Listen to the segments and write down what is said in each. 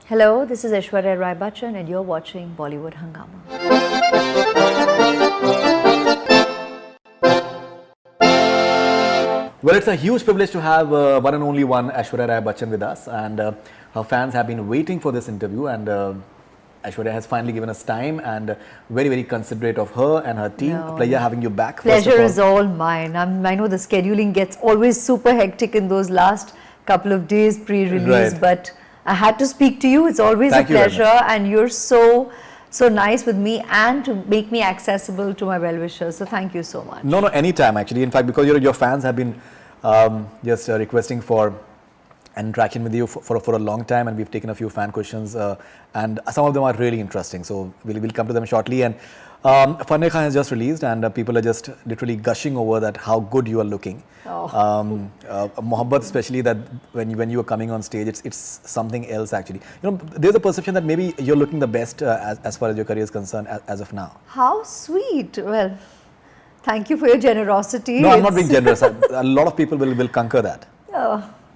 Hello, this is Aishwarya Rai Bachchan and you're watching Bollywood Hungama. Well, it's a huge privilege to have one and only one Aishwarya Rai Bachchan with us, and her fans have been waiting for this interview, and Aishwarya has finally given us time, and very, very considerate of her and her team. No. Pleasure having you back. Pleasure is all mine. I know the scheduling gets always super hectic in those last couple of days pre-release, Right. but I had to speak to you. It's always Thank a you very pleasure, and you're so nice with me and to make me accessible to my well-wishers. So thank you so much. No, anytime actually. In fact, because your fans have been just requesting for an interaction with you for a long time, and we've taken a few fan questions, and some of them are really interesting. So we'll come to them shortly. And Fanney Khan has just released, and people are just literally gushing over that how good you are looking. Oh. Mohabbat, especially, that when you are coming on stage, it's something else actually. You know, there's a perception that maybe you're looking the best as far as your career is concerned as of now. How sweet. Well, thank you for your generosity. No, I'm not being generous. A lot of people will conquer that.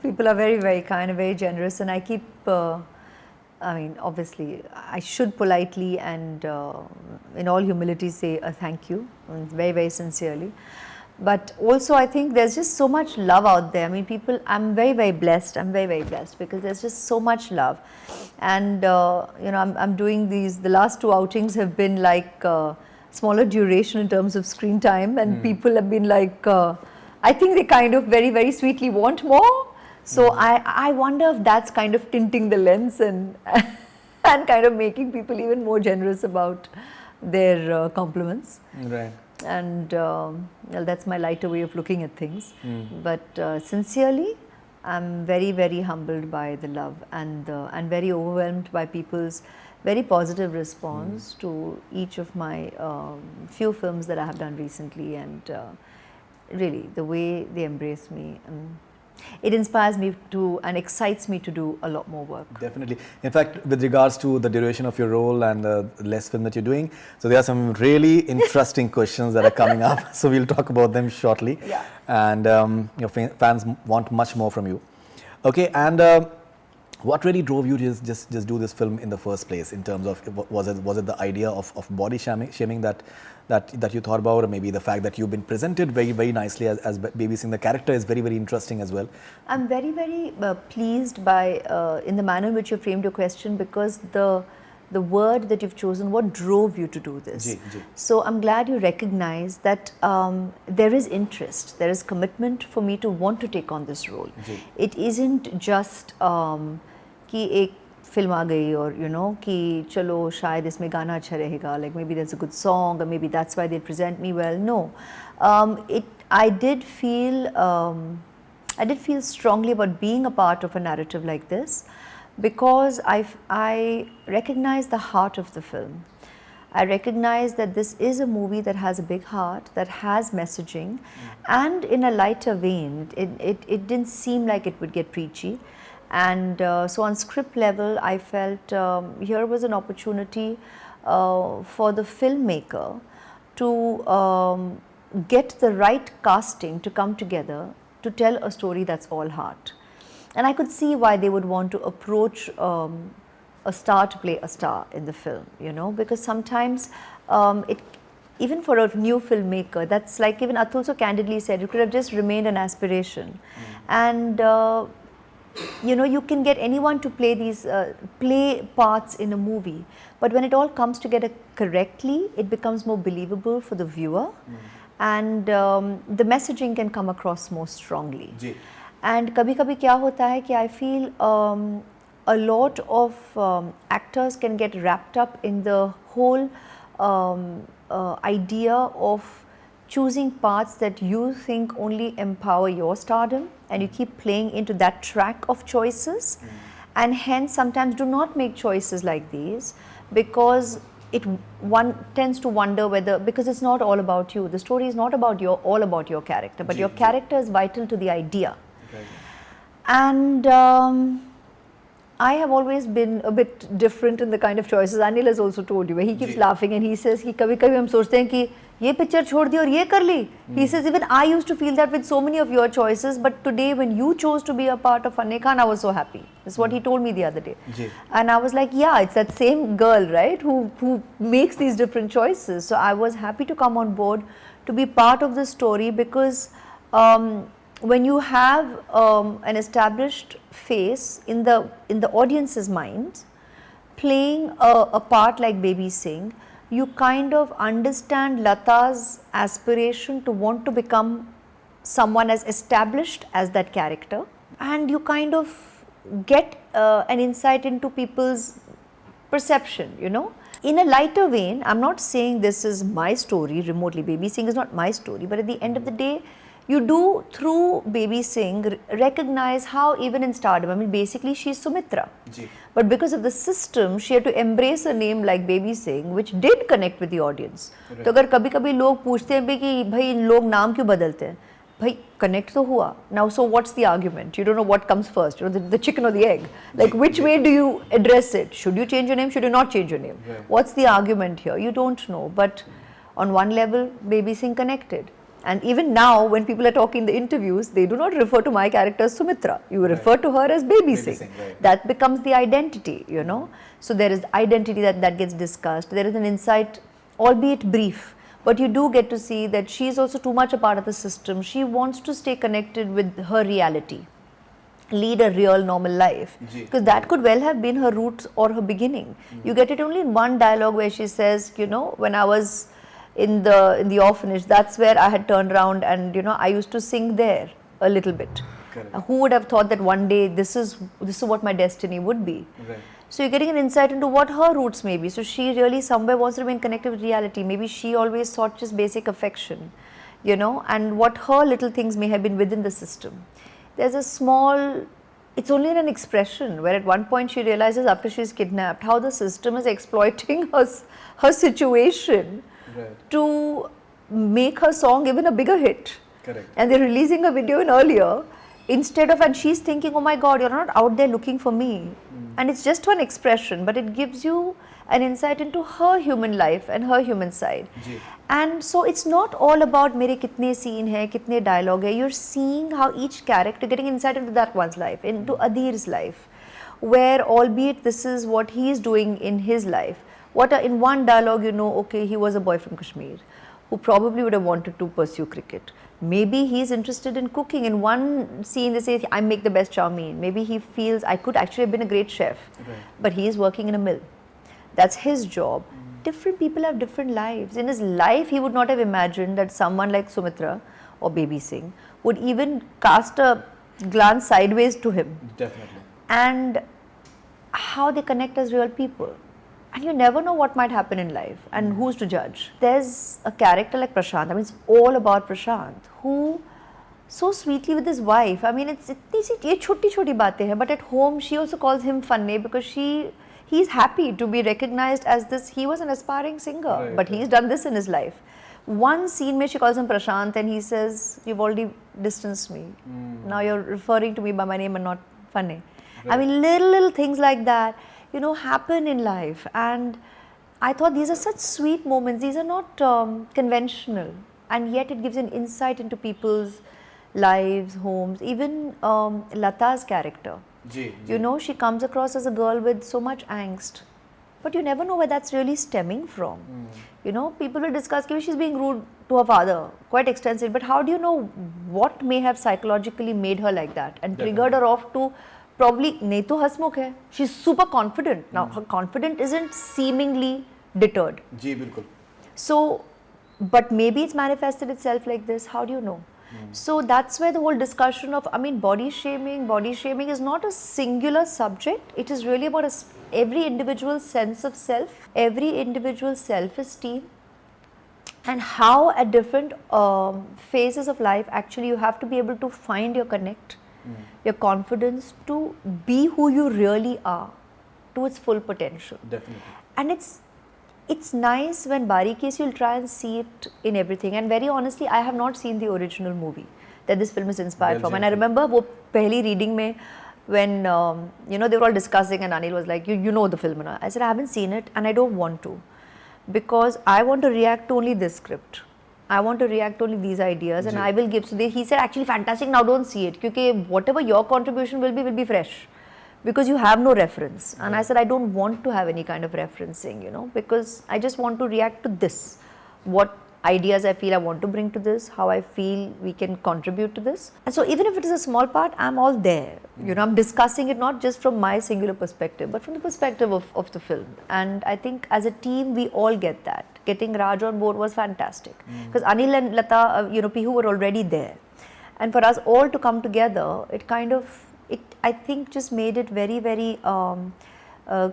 People are very, very kind and very generous, and I keep, I mean, obviously, I should politely and in all humility say a thank you, very, very sincerely. But also, I think there's just so much love out there. I mean, people, I'm very, very blessed. I'm very, very blessed because there's just so much love. And, you know, I'm doing these, the last two outings have been like smaller duration in terms of screen time, and people have been like, I think they kind of very, very sweetly want more. So I wonder if that's kind of tinting the lens and and kind of making people even more generous about their compliments. Right. And well, that's my lighter way of looking at things. But sincerely, I'm very, very humbled by the love and very overwhelmed by people's very positive response to each of my few films that I have done recently, and really the way they embrace me. It inspires me to and excites me to do a lot more work. Definitely. In fact, with regards to the duration of your role and the less film that you're doing, so there are some really interesting questions that are coming up. So we'll talk about them shortly. Yeah. And your fans want much more from you. Okay. And what really drove you to just do this film in the first place? In terms of, was it the idea of body shaming that you thought about, or maybe the fact that you've been presented very, very nicely as Baby Singh? The character is very, very interesting as well. I'm very, very pleased by in the manner in which you framed your question, because the word that you've chosen, what drove you to do this? So I'm glad you recognize that there is interest, there is commitment for me to want to take on this role. It isn't just कि एक film आ गई, or you know कि चलो शायद इसमें गाना अच्छा रहेगा, like maybe there's a good song, or maybe that's why they present me well. No, I did feel strongly about being a part of a narrative like this, because I recognize the heart of the film. I recognize that this is a movie that has a big heart, that has messaging, and in a lighter vein. It didn't seem like it would get preachy. And so on script level, I felt here was an opportunity for the filmmaker to get the right casting to come together to tell a story that's all heart. And I could see why they would want to approach a star to play a star in the film, you know, because sometimes even for a new filmmaker, that's like, even Atul so candidly said, it could have just remained an aspiration. And you know, you can get anyone to play these play parts in a movie, but when it all comes together correctly, it becomes more believable for the viewer, and the messaging can come across more strongly. And kabhi-kabhi kya hota hai ki I feel a lot of actors can get wrapped up in the whole idea of choosing parts that you think only empower your stardom, and you keep playing into that track of choices, and hence sometimes do not make choices like these, because one tends to wonder whether, because it's not all about you, the story is not about all about your character, but your character is vital to the idea. And I have always been a bit different in the kind of choices. Anil has also told you, where he keeps laughing and he says कि कभी-कभी हम सोचते हैं कि ये picture छोड़ दी और ये कर ली. He says even I used to feel that with so many of your choices, but today when you chose to be a part of Fanney Khan, I was so happy. This is what he told me the other day. And I was like, yeah, it's that same girl, right, who makes these different choices. So I was happy to come on board to be part of the story, because when you have an established face in the audience's minds playing a part like Baby Singh, you kind of understand Lata's aspiration to want to become someone as established as that character, and you kind of get an insight into people's perception, you know. In a lighter vein, I'm not saying this is my story remotely, Baby Singh is not my story, but at the end of the day, you do through Baby Singh recognize how even in stardom, I mean basically she's Sumitra. But because of the system, she had to embrace a name like Baby Singh, which did connect with the audience. तो अगर कभी-कभी लोग पूछते हैं भी कि भाई इन लोग नाम क्यों बदलते हैं? भाई connect तो हुआ. Now so what's the argument? You don't know what comes first, you know, the chicken or the egg. Like which way do you address it? Should you change your name? Should you not change your name? What's the argument here? You don't know. But on one level, Baby Singh connected. And even now, when people are talking in the interviews, they do not refer to my character as Sumitra. You refer to her as Baby Singh. That becomes the identity, you know. So there is identity that gets discussed. There is an insight, albeit brief, but you do get to see that she is also too much a part of the system. She wants to stay connected with her reality, lead a real normal life, because that could well have been her roots or her beginning. You get it only in one dialogue where she says, you know, when I was in the orphanage, that's where I had turned around and, you know, I used to sing there a little bit. Who would have thought that one day this is what my destiny would be? So you're getting an insight into what her roots may be. So she really somewhere wants to remain connected with reality. Maybe she always sought just basic affection, you know, and what her little things may have been within the system. There's a small, it's only an expression where at one point she realizes after she's kidnapped how the system is exploiting her situation to make her song even a bigger hit. And they're releasing a video in earlier instead of, and she's thinking, oh my God, you're not out there looking for me. And it's just one expression, but it gives you an insight into her human life and her human side. And so it's not all about mere kitne scene hai, kitne dialogue hai. You're seeing how each character, getting insight into that one's life, into Adir's life, where albeit this is what he is doing in his life. In one dialogue, you know, okay, he was a boy from Kashmir who probably would have wanted to pursue cricket. Maybe he's interested in cooking. In one scene, they say, I make the best chow mein. Maybe he feels I could actually have been a great chef, but he is working in a mill. That's his job. Different people have different lives. In his life, he would not have imagined that someone like Sumitra or Baby Singh would even cast a glance sideways to him. And how they connect as real people. And you never know what might happen in life and who's to judge. There's a character like Prashant, I mean it's all about Prashant, who so sweetly with his wife, I mean it's choti baatein hai, but at home she also calls him Fanney because he's happy to be recognized as this. He was an aspiring singer, but he's done this in his life. One scene where she calls him Prashant and he says, you've already distanced me. Now you're referring to me by my name and not Fanney. I mean little things like that, you know, happen in life, and I thought these are such sweet moments. These are not conventional, and yet it gives an insight into people's lives, homes. Even Lata's character, you know, she comes across as a girl with so much angst, but you never know where that's really stemming from. You know, people will discuss that she's being rude to her father, quite extensive, but how do you know what may have psychologically made her like that and triggered her off to probably nahi to hasmukh hai. She's super confident. Now her confidence isn't seemingly deterred. So, but maybe it's manifested itself like this. How do you know? So that's where the whole discussion of, I mean, body shaming is not a singular subject. It is really about every individual's sense of self, every individual's self-esteem, and how at different phases of life actually you have to be able to find your connect, your confidence to be who you really are to its full potential. And it's nice when Barikis you'll try and see it in everything. And very honestly, I have not seen the original movie that this film is inspired from. And I remember wo pehli reading mein when you know, they were all discussing and Anil was like, you know the film. And I said, I haven't seen it and I don't want to, because I want to react to only this script. I want to react only these ideas and I will give. So he said, actually fantastic, now don't see it. Because whatever your contribution will be fresh. Because you have no reference. And I said, I don't want to have any kind of referencing, you know, because I just want to react to this. What ideas I feel I want to bring to this, how I feel we can contribute to this. And so even if it is a small part, I'm all there. You know, I'm discussing it not just from my singular perspective, but from the perspective of the film. And I think as a team, we all get that. Getting Raj on board was fantastic. Because Anil and Lata, you know, Pihu were already there. And for us all to come together, it kind of, I think just made it very, very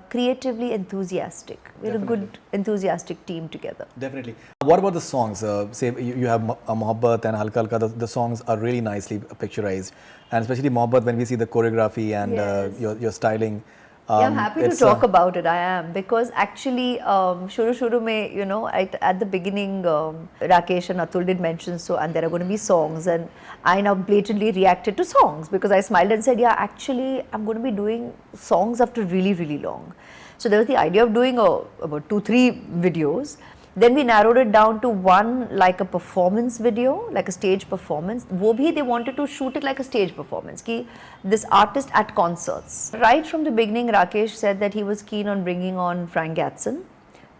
creatively enthusiastic. We're a good enthusiastic team together. Definitely. What about the songs? Say you have Mohabbat and Halka Halka, the songs are really nicely picturized. And especially Mohabbat, when we see the choreography and your styling. Yeah, I'm happy to talk about it. I am, because actually, shuru mein, you know, at the beginning, Rakesh and Atul did mention and there are going to be songs, and I now blatantly reacted to songs because I smiled and said, yeah, actually, I'm going to be doing songs after really, really long. So there was the idea of doing about 2-3 videos. Then we narrowed it down to one, like a performance video, like a stage performance. Wo bhi they wanted to shoot it like a stage performance, ki this artist at concerts. Right from the beginning, Rakesh said that he was keen on bringing on Frank Gatson,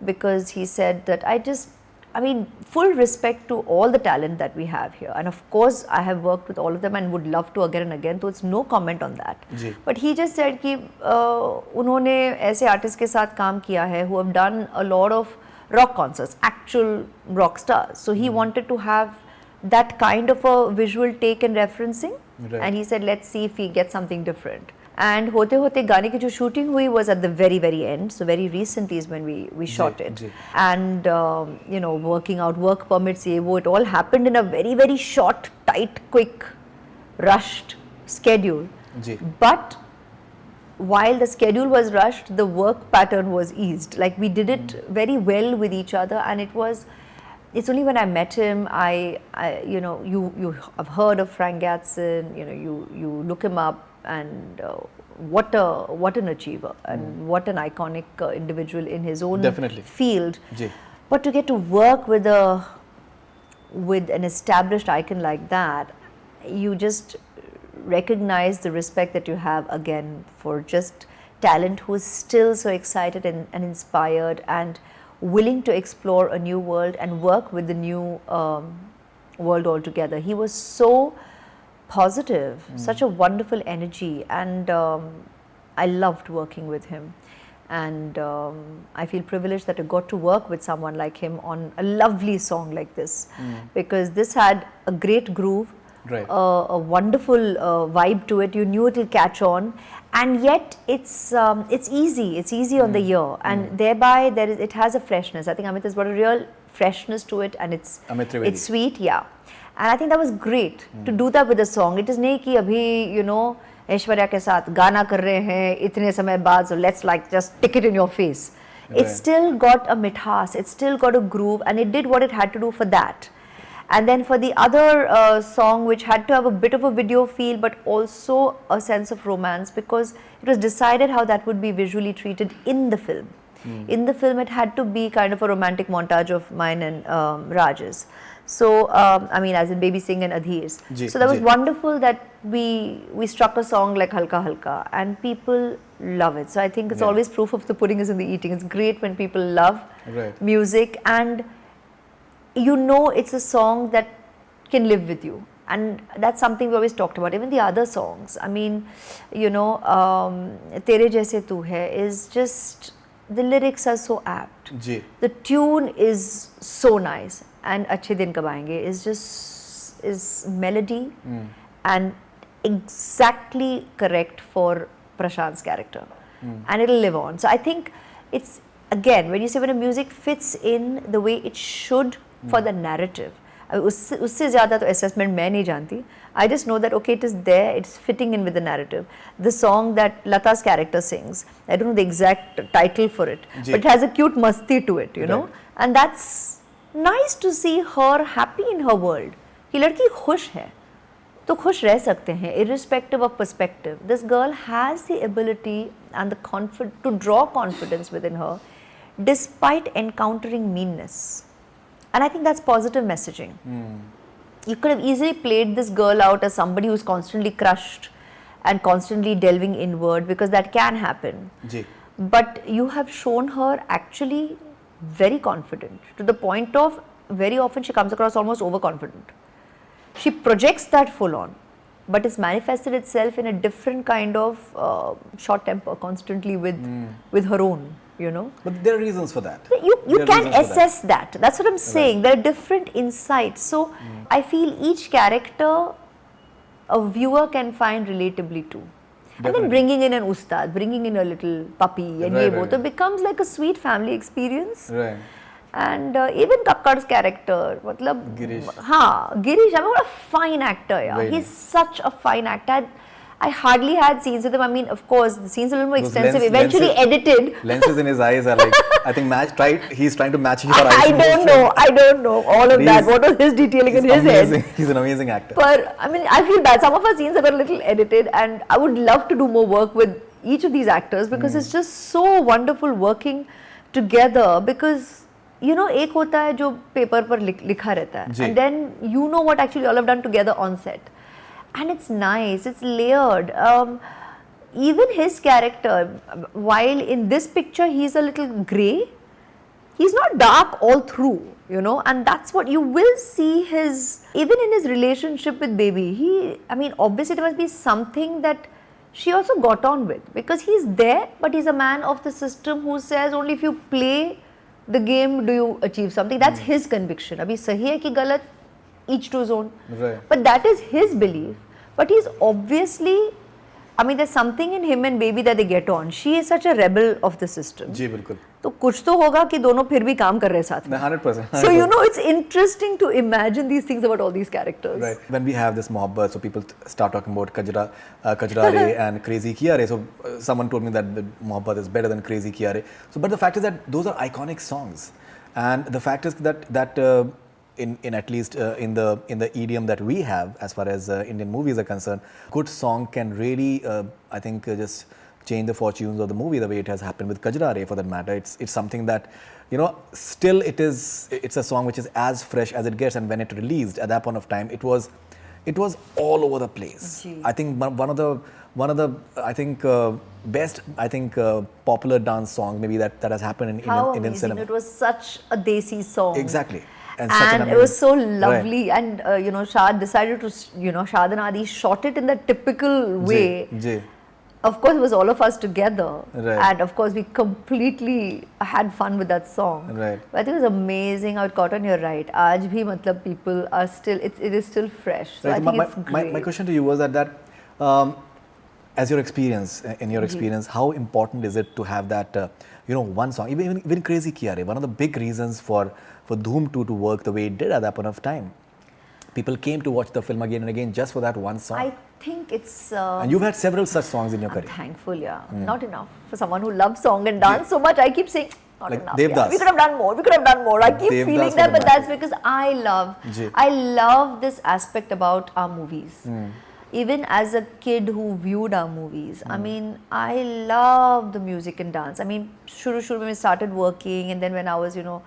because he said that I mean, full respect to all the talent that we have here. And of course, I have worked with all of them and would love to again and again, so it's no comment on that. But he just said कि उन्होंने ऐसे artists के साथ काम किया है who have done a lot of rock concerts, actual rock stars. So he wanted to have that kind of a visual take and referencing. And he said, let's see if we get something different. And Hote Hote गाने की जो shooting हुई was at the very, very end. So very recently is when we shot it. And you know, working out work permits, it all happened in a very, very short, tight, quick, rushed schedule. But while the schedule was rushed, the work pattern was eased. Like we did it very well with each other, and it's only when I met him, you know, you have heard of Frank Gatson, you know, you look him up, and what an achiever and what an iconic individual in his own field. But to get to work with an established icon like that, you just recognize the respect that you have again for just talent who is still so excited and inspired and willing to explore a new world and work with the new world altogether. He was so positive, such a wonderful energy, and I loved working with him. And I feel privileged that I got to work with someone like him on a lovely song like this, because this had a great groove, a wonderful vibe to it. You knew it will catch on, and yet it's easy on the ear, and thereby it has a freshness. I think Amit has brought a real freshness to it, and it's sweet, yeah. And I think that was great to do that with a song. It is nahi ki abhi, you know, Aishwarya ke saath gaana kar rahe hain itne samay baad, so let's like just stick it in your face. It still got a mithas, it still got a groove, and it did what it had to do for that. And then for the other song, which had to have a bit of a video feel, but also a sense of romance, because it was decided how that would be visually treated in the film. In the film, it had to be kind of a romantic montage of mine and Raj's. So, I mean, as in Baby Singh and Adhir's. So that was wonderful that we struck a song like Halka Halka, and people love it. So I think it's always proof of the pudding is in the eating. It's great when people love music, and you know it's a song that can live with you. And that's something we always talked about. Even the other songs, I mean, you know, Tere Jaise Tu Hai is just, the lyrics are so apt. The tune is so nice. And Achhe Din Kab Aayenge is melody and exactly correct for Prashant's character. And it'll live on. So I think it's, again, when you say when a music fits in the way it should for the narrative, उससे ज़्यादा तो assessment मैं नहीं जानती. I just know that okay, it is there, it's fitting in with the narrative. The song that Lata's character sings, I don't know the exact title for it, but it has a cute masti to it, you know, and that's nice to see her happy in her world. कि लड़की खुश है, तो खुश रह सकते हैं, irrespective of perspective. This girl has the ability and the confidence to draw confidence within her, despite encountering meanness. And I think that's positive messaging. You could have easily played this girl out as somebody who's constantly crushed and constantly delving inward, because that can happen. Ji. But you have shown her actually very confident, to the point of very often she comes across almost overconfident. She projects that full on, but it's manifested itself in a different kind of short temper constantly with her own, you know. But there are reasons for that. You can assess that. That's what I'm saying. There are different insights. So I feel each character a viewer can find relatably to. And then bringing in an ustad, bringing in a little puppy and it becomes like a sweet family experience. Right. And even Kakkad's character, matlab, Girish. Girish, I mean, what a fine actor. Yeah. He's such a fine actor. I hardly had scenes with him. I mean, of course, the scenes are a little more extensive, eventually edited. Lenses in his eyes are like, I think he's trying to match your eyes. I don't know all of that. What was his detailing in his head? He's an amazing actor. But, I mean, I feel bad. Some of our scenes have got a little edited, and I would love to do more work with each of these actors, because it's just so wonderful working together, because, you know, एक होता है जो paper पर लिखा रहता है, and then you know what actually all have done together on set. And it's nice, it's layered. Even his character, while in this picture he's a little grey, he's not dark all through, you know, and that's what you will see even in his relationship with Baby. I mean, obviously there must be something that she also got on with, because he's there, but he's a man of the system who says only if you play the game do you achieve something. That's his conviction. Abhi sahi hai ki galat, each to his own. Right. But that is his belief. But he's obviously, I mean, there's something in him and Baby that they get on. She is such a rebel of the system. जी बिल्कुल. तो कुछ तो होगा कि दोनों फिर भी काम कर रहे हैं साथ में. 100%. So you know, it's interesting to imagine these things about all these characters. Right. When we have this mohabbat, so people start talking about Kajra Re and Crazy Kiya Re. So someone told me that the mohabbat is better than Crazy Kiya Re. So, but the fact is that those are iconic songs, and the fact is that in at least in the idiom that we have as far as Indian movies are concerned, good song can really I think just change the fortunes of the movie, the way it has happened with Kajra Re for that matter. It's something that, you know, still it's a song which is as fresh as it gets, and when it released at that point of time, it was all over the place. Gee. I think one of the I think best popular dance song maybe that has happened in Indian cinema. It was such a desi song. Exactly. And it was so lovely, right. And you know, Shah decided to, you know, Shad and Adi shot it in the typical way. Ji. Of course, it was all of us together, right. And of course, we completely had fun with that song. Right. But I think it was amazing how it caught on. You're right. Aaj bhi, matlab, people are still. It is still fresh. So right. I think it's great. My question to you was that as your experience, in your experience, how important is it to have that you know, one song, even Crazy Kiya Re, one of the big reasons for Dhoom 2 to work the way it did at that point of time. People came to watch the film again and again just for that one song. I think it's... and you've had several such songs in your career. Thankful, yeah. Not enough. For someone who loves song and dance so much, I keep saying, not like enough. Yeah. We could have done more. I keep feeling that, but that's because I love this aspect about our movies. Even as a kid who viewed our movies, I mean, I love the music and dance. I mean, shuru when we started working, and then when I was, you know,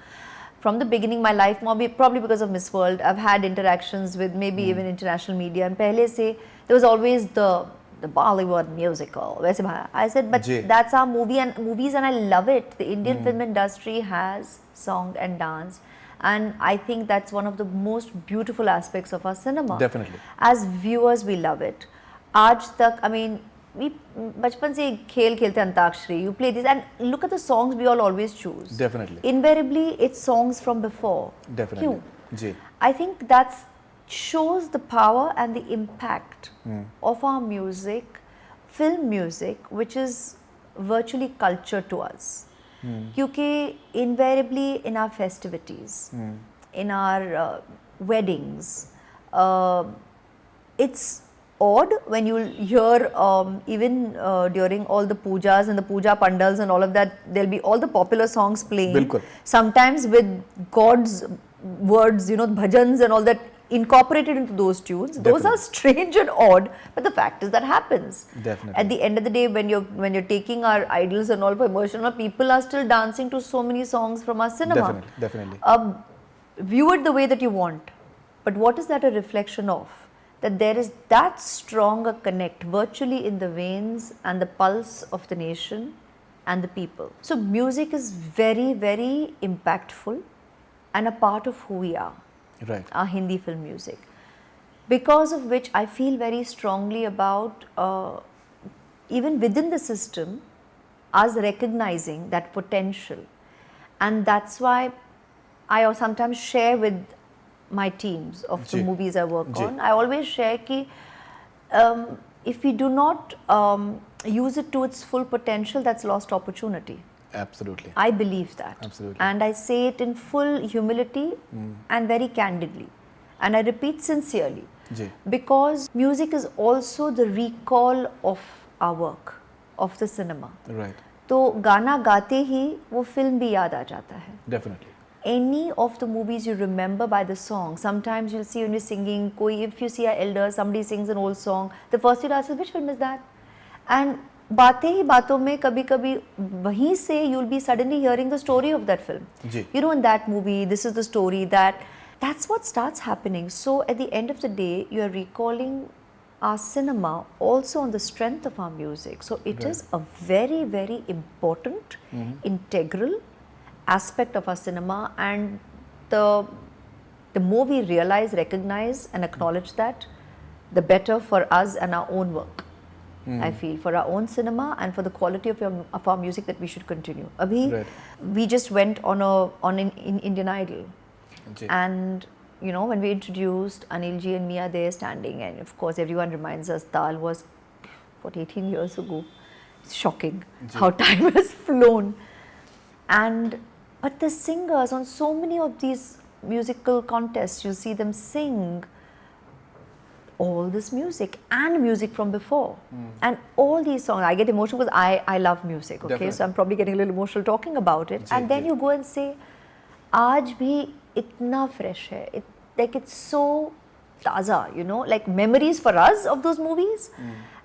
from the beginning, my life, probably because of Miss World, I've had interactions with maybe even international media. And pehle se, there was always the Bollywood musical. I said, but that's our movies, and I love it. The Indian film industry has song and dance. And I think that's one of the most beautiful aspects of our cinema. Definitely. As viewers, we love it. Aaj tak, I mean, we bachpan se khel khelte antakshari. You play this and look at the songs we all always choose. Definitely. Invariably, it's songs from before. Definitely. Kyun? I think that shows the power and the impact of our music, film music, which is virtually culture to us. Because invariably in our festivities, in our weddings, it's odd when you hear even during all the pujas and the puja pandals and all of that, there'll be all the popular songs playing. Bilkul. Sometimes with God's words, you know, bhajans and all that incorporated into those tunes. Definitely. Those are strange and odd, but the fact is that happens. Definitely. At the end of the day, when you're taking our idols and all for emotional, people are still dancing to so many songs from our cinema. Definitely. view it the way that you want, but what is that a reflection of? That there is that strong a connect virtually in the veins and the pulse of the nation and the people. So music is very, very impactful and a part of who we are, Right. our Hindi film music. Because of which I feel very strongly about even within the system, us recognizing that potential. And that's why I sometimes share with my teams of the Ji. movies I work Ji. on. I always share ki if we do not use it to its full potential, that's lost opportunity. Absolutely. I believe that. Absolutely. And I say it in full humility and very candidly. And I repeat sincerely. Ji. Because music is also the recall of our work, of the cinema. Right. तो गाना गाते ही वो film भी याद आ जाता है. Definitely. Any of the movies you remember by the song. Sometimes you'll see when you're singing, if you see our elders, somebody sings an old song, the first thing you ask is, which film is that? And बातें ही बातों में कभी कभी वहीं से you'll be suddenly hearing the story of that film. Ji. You know, in that movie, this is the story that's what starts happening. So at the end of the day, you are recalling our cinema also on the strength of our music. So it is a very, very important, integral aspect of our cinema, and the more we realize, recognize and acknowledge that, the better for us and our own work. I feel for our own cinema and for the quality of our music that we should continue. Abhi, we just went on an Indian Idol. Ji. And you know, when we introduced Anil ji and me are there standing, and of course everyone reminds us Tal was 18 years ago. It's shocking how time has flown. But the singers on so many of these musical contests, you see them sing all this music and music from before. And all these songs, I get emotional because I love music, okay? Definitely. So I'm probably getting a little emotional talking about it. And then you go and say, Aaj bhi itna fresh hai. Like it's so taza, you know, like memories for us of those movies.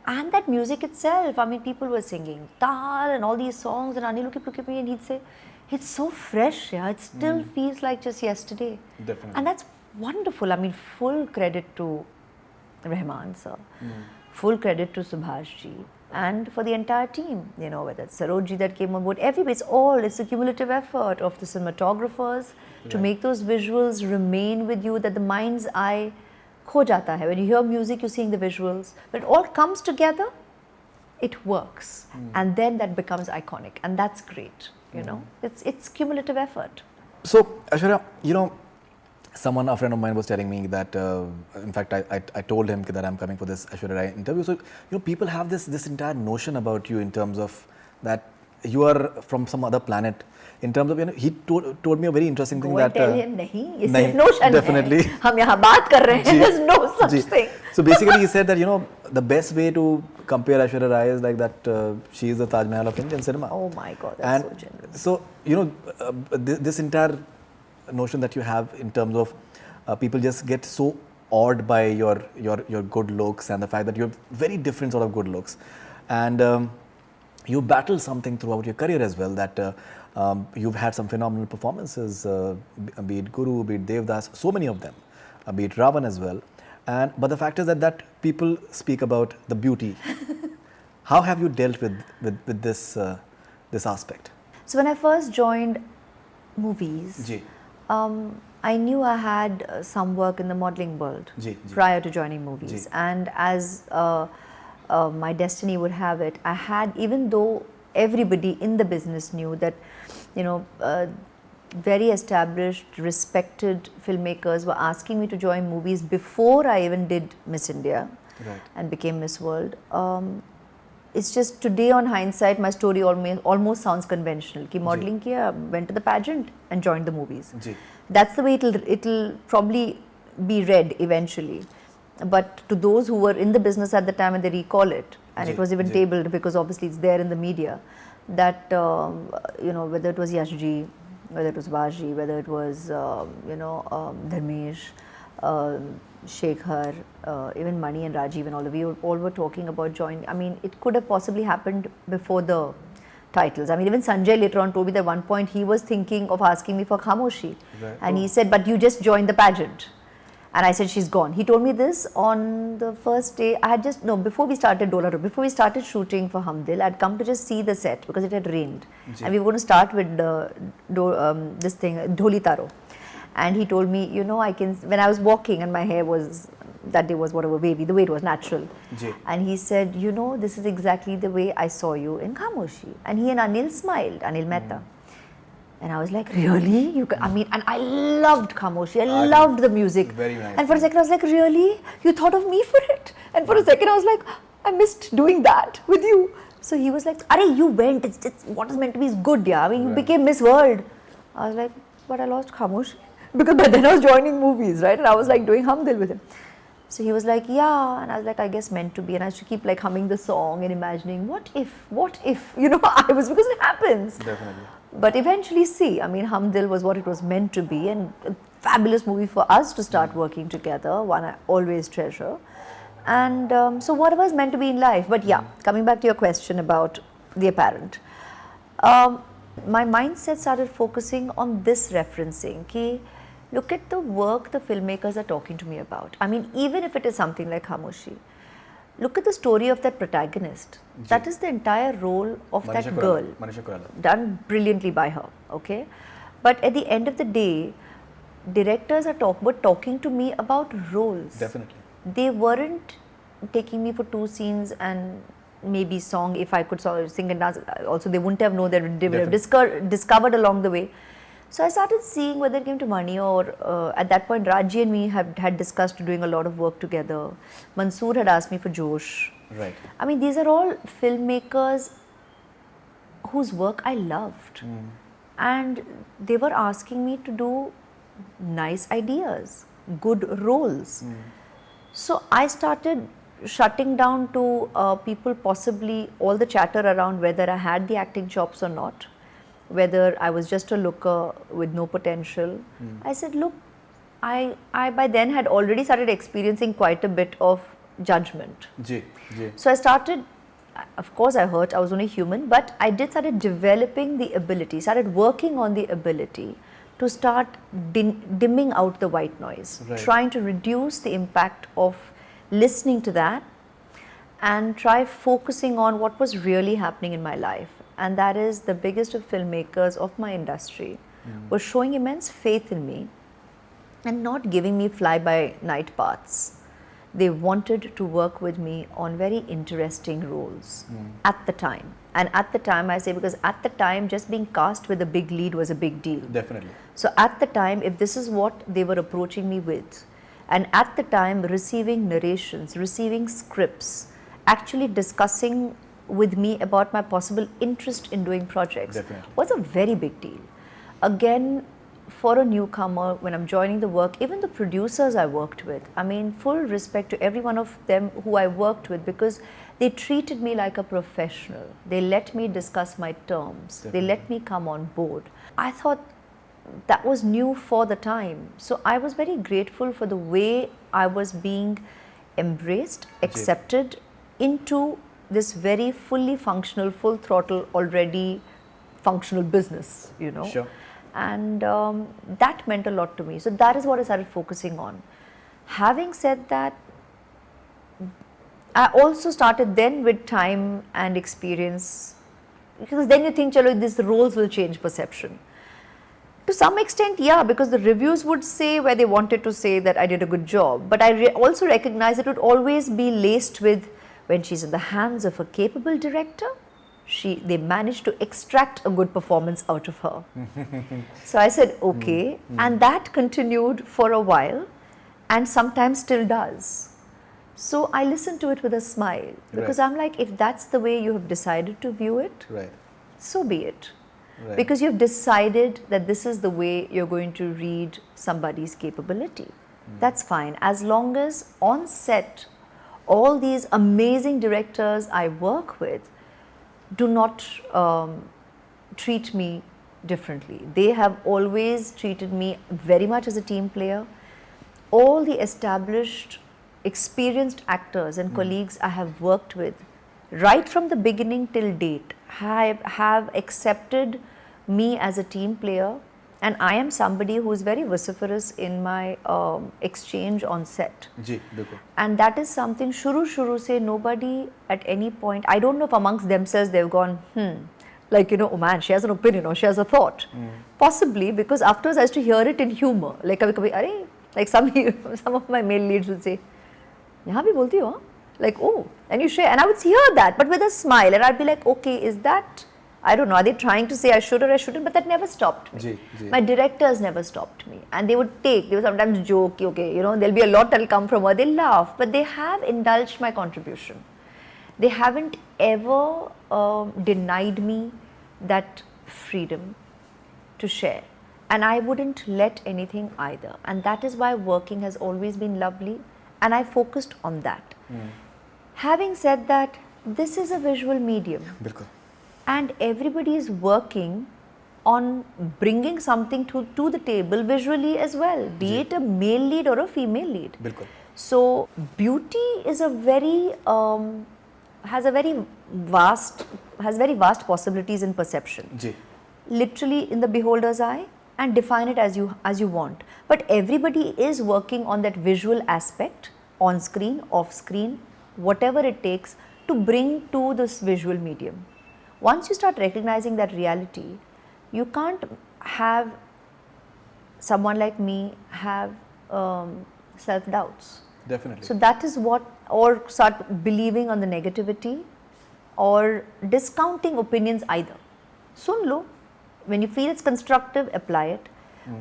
And that music itself, I mean, people were singing Tal and all these songs, and Anil would look at me and he'd say, it's so fresh, yeah, it still feels like just yesterday. Definitely. And that's wonderful. I mean, full credit to Rahman sir, full credit to Subhash ji, and for the entire team, you know, whether it's Saroj ji that came on board, everybody, it's a cumulative effort of the cinematographers to make those visuals remain with you, that the mind's eye kho jata hai. When you hear music, you're seeing the visuals, but it all comes together, it works, and then that becomes iconic, and that's great, you know, it's cumulative effort. So, Aishwarya, you know, a friend of mine was telling me that, in fact, I told him that I'm coming for this Aishwarya Rai interview. So, you know, people have this entire notion about you in terms of that you are from some other planet. In terms of, you know, he told me a very interesting thing that. Tell him, nahi, ये nahi, सिर्फ notion definitely. है. हम यहाँ बात कर रहे हैं. There's no such thing. So basically, he said that, you know, the best way to compare Aishwarya Rai is like that she is the Taj Mahal of Indian cinema. Oh my God, that's so generous. So, you know, this entire notion that you have in terms of people just get so awed by your good looks and the fact that you have very different sort of good looks, and you battle something throughout your career as well, that you've had some phenomenal performances, be it Guru, be it Devdas, so many of them, be it Ravan as well, but the fact is that people speak about the beauty. How have you dealt with this this aspect? So when I first joined movies, Ji. I knew I had some work in the modeling world prior to joining movies, and as my destiny would have it, I had, even though everybody in the business knew that, you know, very established, respected filmmakers were asking me to join movies before I even did Miss India and became Miss World. It's just today on hindsight, my story almost sounds conventional. Ki modeling kiya, went to the pageant and joined the movies. That's the way it'll probably be read eventually. But to those who were in the business at the time and they recall it, and it was even tabled because obviously it's there in the media, that you know, whether it was Yashji, whether it was Vaji, whether it was you know, Dharmesh, Shekhar, even Mani and Rajiv and all of you all were talking about joining. I mean, it could have possibly happened before the titles. I mean, even Sanjay later on told me that at one point he was thinking of asking me for Khamoshi. And he said, but you just joined the pageant. And I said, she's gone. He told me this on the first day. I had just, no, before we started before we started shooting for Hum Dil, I'd come to just see the set because it had rained. And we were going to start with this thing, Dholi Taro. And he told me, you know, when I was walking and my hair was, that day was whatever, wavy, the way it was natural. And he said, you know, this is exactly the way I saw you in Khamoshi. And he and Anil smiled, Anil Mehta. And I was like, really? I mean, and I loved Khamoshi. I loved the music. Very nice. And for a second I was like, really? You thought of me for it? And for a second I was like, I missed doing that with you. So he was like, Arey, you went. It's what is meant to be is good, yeah. I mean, you became Miss World. I was like, but I lost Khamoshi. Because by then I was joining movies, right? And I was like doing Hum Dil with him. So he was like, yeah. And I was like, I guess meant to be. And I used to keep like humming the song and imagining, what if, you know, because it happens. Definitely. But eventually, see, I mean, Hum Dil was what it was meant to be, and a fabulous movie for us to start working together, one I always treasure. And so whatever is meant to be in life. But yeah, coming back to your question about The Apparent. My mindset started focusing on this referencing, ki, look at the work the filmmakers are talking to me about. I mean, even if it is something like Khamoshi, look at the story of that protagonist. That is the entire role of that girl. Manisha Koirala. Done brilliantly by her, okay? But at the end of the day, directors were talking to me about roles. Definitely. They weren't taking me for 2 scenes and maybe song, if I could sing and dance. Also, they wouldn't have known, they would have discovered along the way. So I started seeing, whether it came to money or at that point Raji and me had discussed doing a lot of work together. Mansoor had asked me for Josh. Right. I mean, these are all filmmakers whose work I loved. And they were asking me to do nice ideas, good roles. So I started shutting down to people, possibly all the chatter around whether I had the acting chops or not, whether I was just a looker with no potential. I said, look, I by then had already started experiencing quite a bit of judgment. So I started, of course I hurt, I was only human, but I started developing the ability, started working on the ability to start dimming out the white noise, trying to reduce the impact of listening to that and try focusing on what was really happening in my life. And that is, the biggest of filmmakers of my industry were showing immense faith in me and not giving me fly-by-night paths. They wanted to work with me on very interesting roles at the time. And at the time, I say, because at the time, just being cast with a big lead was a big deal. Definitely. So at the time, if this is what they were approaching me with, and at the time receiving narrations, receiving scripts, actually discussing with me about my possible interest in doing projects was a very big deal. Again, for a newcomer, when I'm joining the work, even the producers I worked with, I mean, full respect to every one of them who I worked with, because they treated me like a professional. They let me discuss my terms. They let me come on board. I thought that was new for the time. So I was very grateful for the way I was being embraced, accepted into this very fully functional, full throttle, already functional business, you know. And that meant a lot to me. So that is what I started focusing on. Having said that, I also started then with time and experience, because then you think, chalo, these roles will change perception. To some extent, yeah, because the reviews would say where they wanted to say that I did a good job. But I also recognize it would always be laced with, when she's in the hands of a capable director, they managed to extract a good performance out of her. So I said, okay. And that continued for a while and sometimes still does. So I listened to it with a smile, because I'm like, if that's the way you have decided to view it, so be it. Because you've decided that this is the way you're going to read somebody's capability. That's fine. As long as on set, all these amazing directors I work with do not treat me differently. They have always treated me very much as a team player. All the established, experienced actors and colleagues I have worked with, right from the beginning till date, have accepted me as a team player, and I am somebody who is very vociferous in my exchange on set. जी, बिल्कुल. And that is something shuru se nobody at any point, I don't know if amongst themselves they've gone, like, oh man, she has an opinion or she has a thought. Possibly, because afterwards I used to hear it in humor. Like, like some of my male leads would say, yahan bhi bolti ho, like, oh, and you share, and I would hear that, but with a smile, and I'd be like, okay, is that, I don't know, are they trying to say I should or I shouldn't? But that never stopped me. My directors never stopped me, and they would sometimes joke, okay, there'll be a lot that'll come from her, they laugh, but they have indulged my contribution. They haven't ever denied me that freedom to share, and I wouldn't let anything either, and that is why working has always been lovely, and I focused on that. Having said that, this is a visual medium. बिल्कुल. And everybody is working on bringing something to the table visually as well, be it a male lead or a female lead. बिल्कुल. So beauty is a very has very vast possibilities in perception. Ji. Literally in the beholder's eye, and define it as you want. But everybody is working on that visual aspect, on screen, off screen, whatever it takes to bring to this visual medium. Once you start recognizing that reality, you can't have someone like me have self-doubts. Definitely. So that is what, or start believing on the negativity or discounting opinions either. Sun lo. When you feel it's constructive, apply it.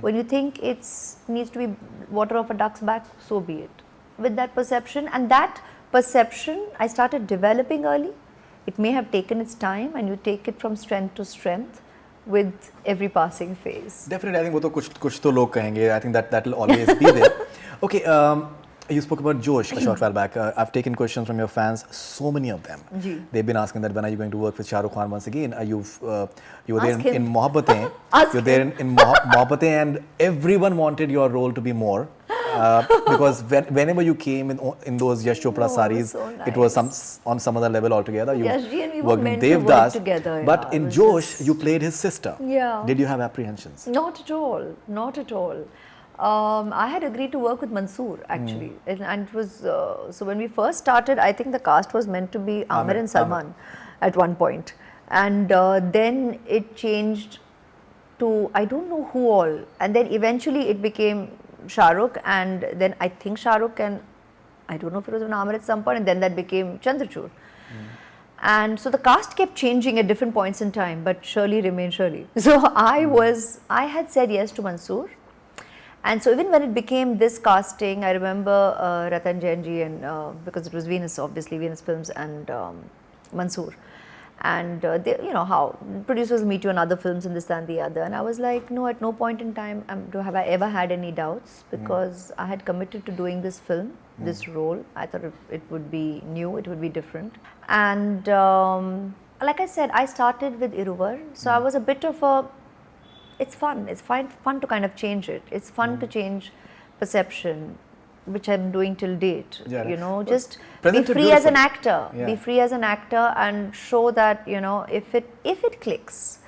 When you think it needs to be water off a duck's back, so be it. With that perception, and that perception I started developing early. It may have taken its time, and you take it from strength to strength with every passing phase. Definitely, I think वो तो कुछ तो लोग कहेंगे. I think that will always be there. Okay, you spoke about Josh a short while back. I've taken questions from your fans, so many of them. Ji. They've been asking that when are you going to work with Shah Rukh Khan once again? You were there Ask him. in Mohabbatein. You're there in Mohabbatein, and everyone wanted your role to be more. Because whenever you came in those Yash Chopra saris, so nice. it was on some other level altogether. You Yash and we were worked meant with to work Devdas, together. but Yeah, in it was Josh, just- you played his sister. Yeah. Did you have apprehensions? Not at all. Not at all. I had agreed to work with Mansoor actually, and it was so when we first started, I think the cast was meant to be Aamir and Salman at one point, and then it changed to I don't know who all, and then eventually it became Shah Rukh, and then I think Shah Rukh, and I don't know if it was an Aamir at some point, and then that became Chandrachud. And so the cast kept changing at different points in time, but Shirley remained Shirley. So I had said yes to Mansoor. And so even when it became this casting, I remember Ratan Jain ji, and because it was Venus, obviously Venus Films, and Mansoor, and they, how producers meet you on other films and this that, and the other, and I was like, no, at no point in time have I ever had any doubts, because I had committed to doing this film, this role. I thought it would be new, it would be different, and like I said, I started with Iruvar, so I was a bit of a. It's fun. It's fun to kind of change it. It's fun to change perception, which I'm doing till date. Yeah, just be Present it free as an beautifully. actor. Yeah. Be free as an actor and show that if it clicks,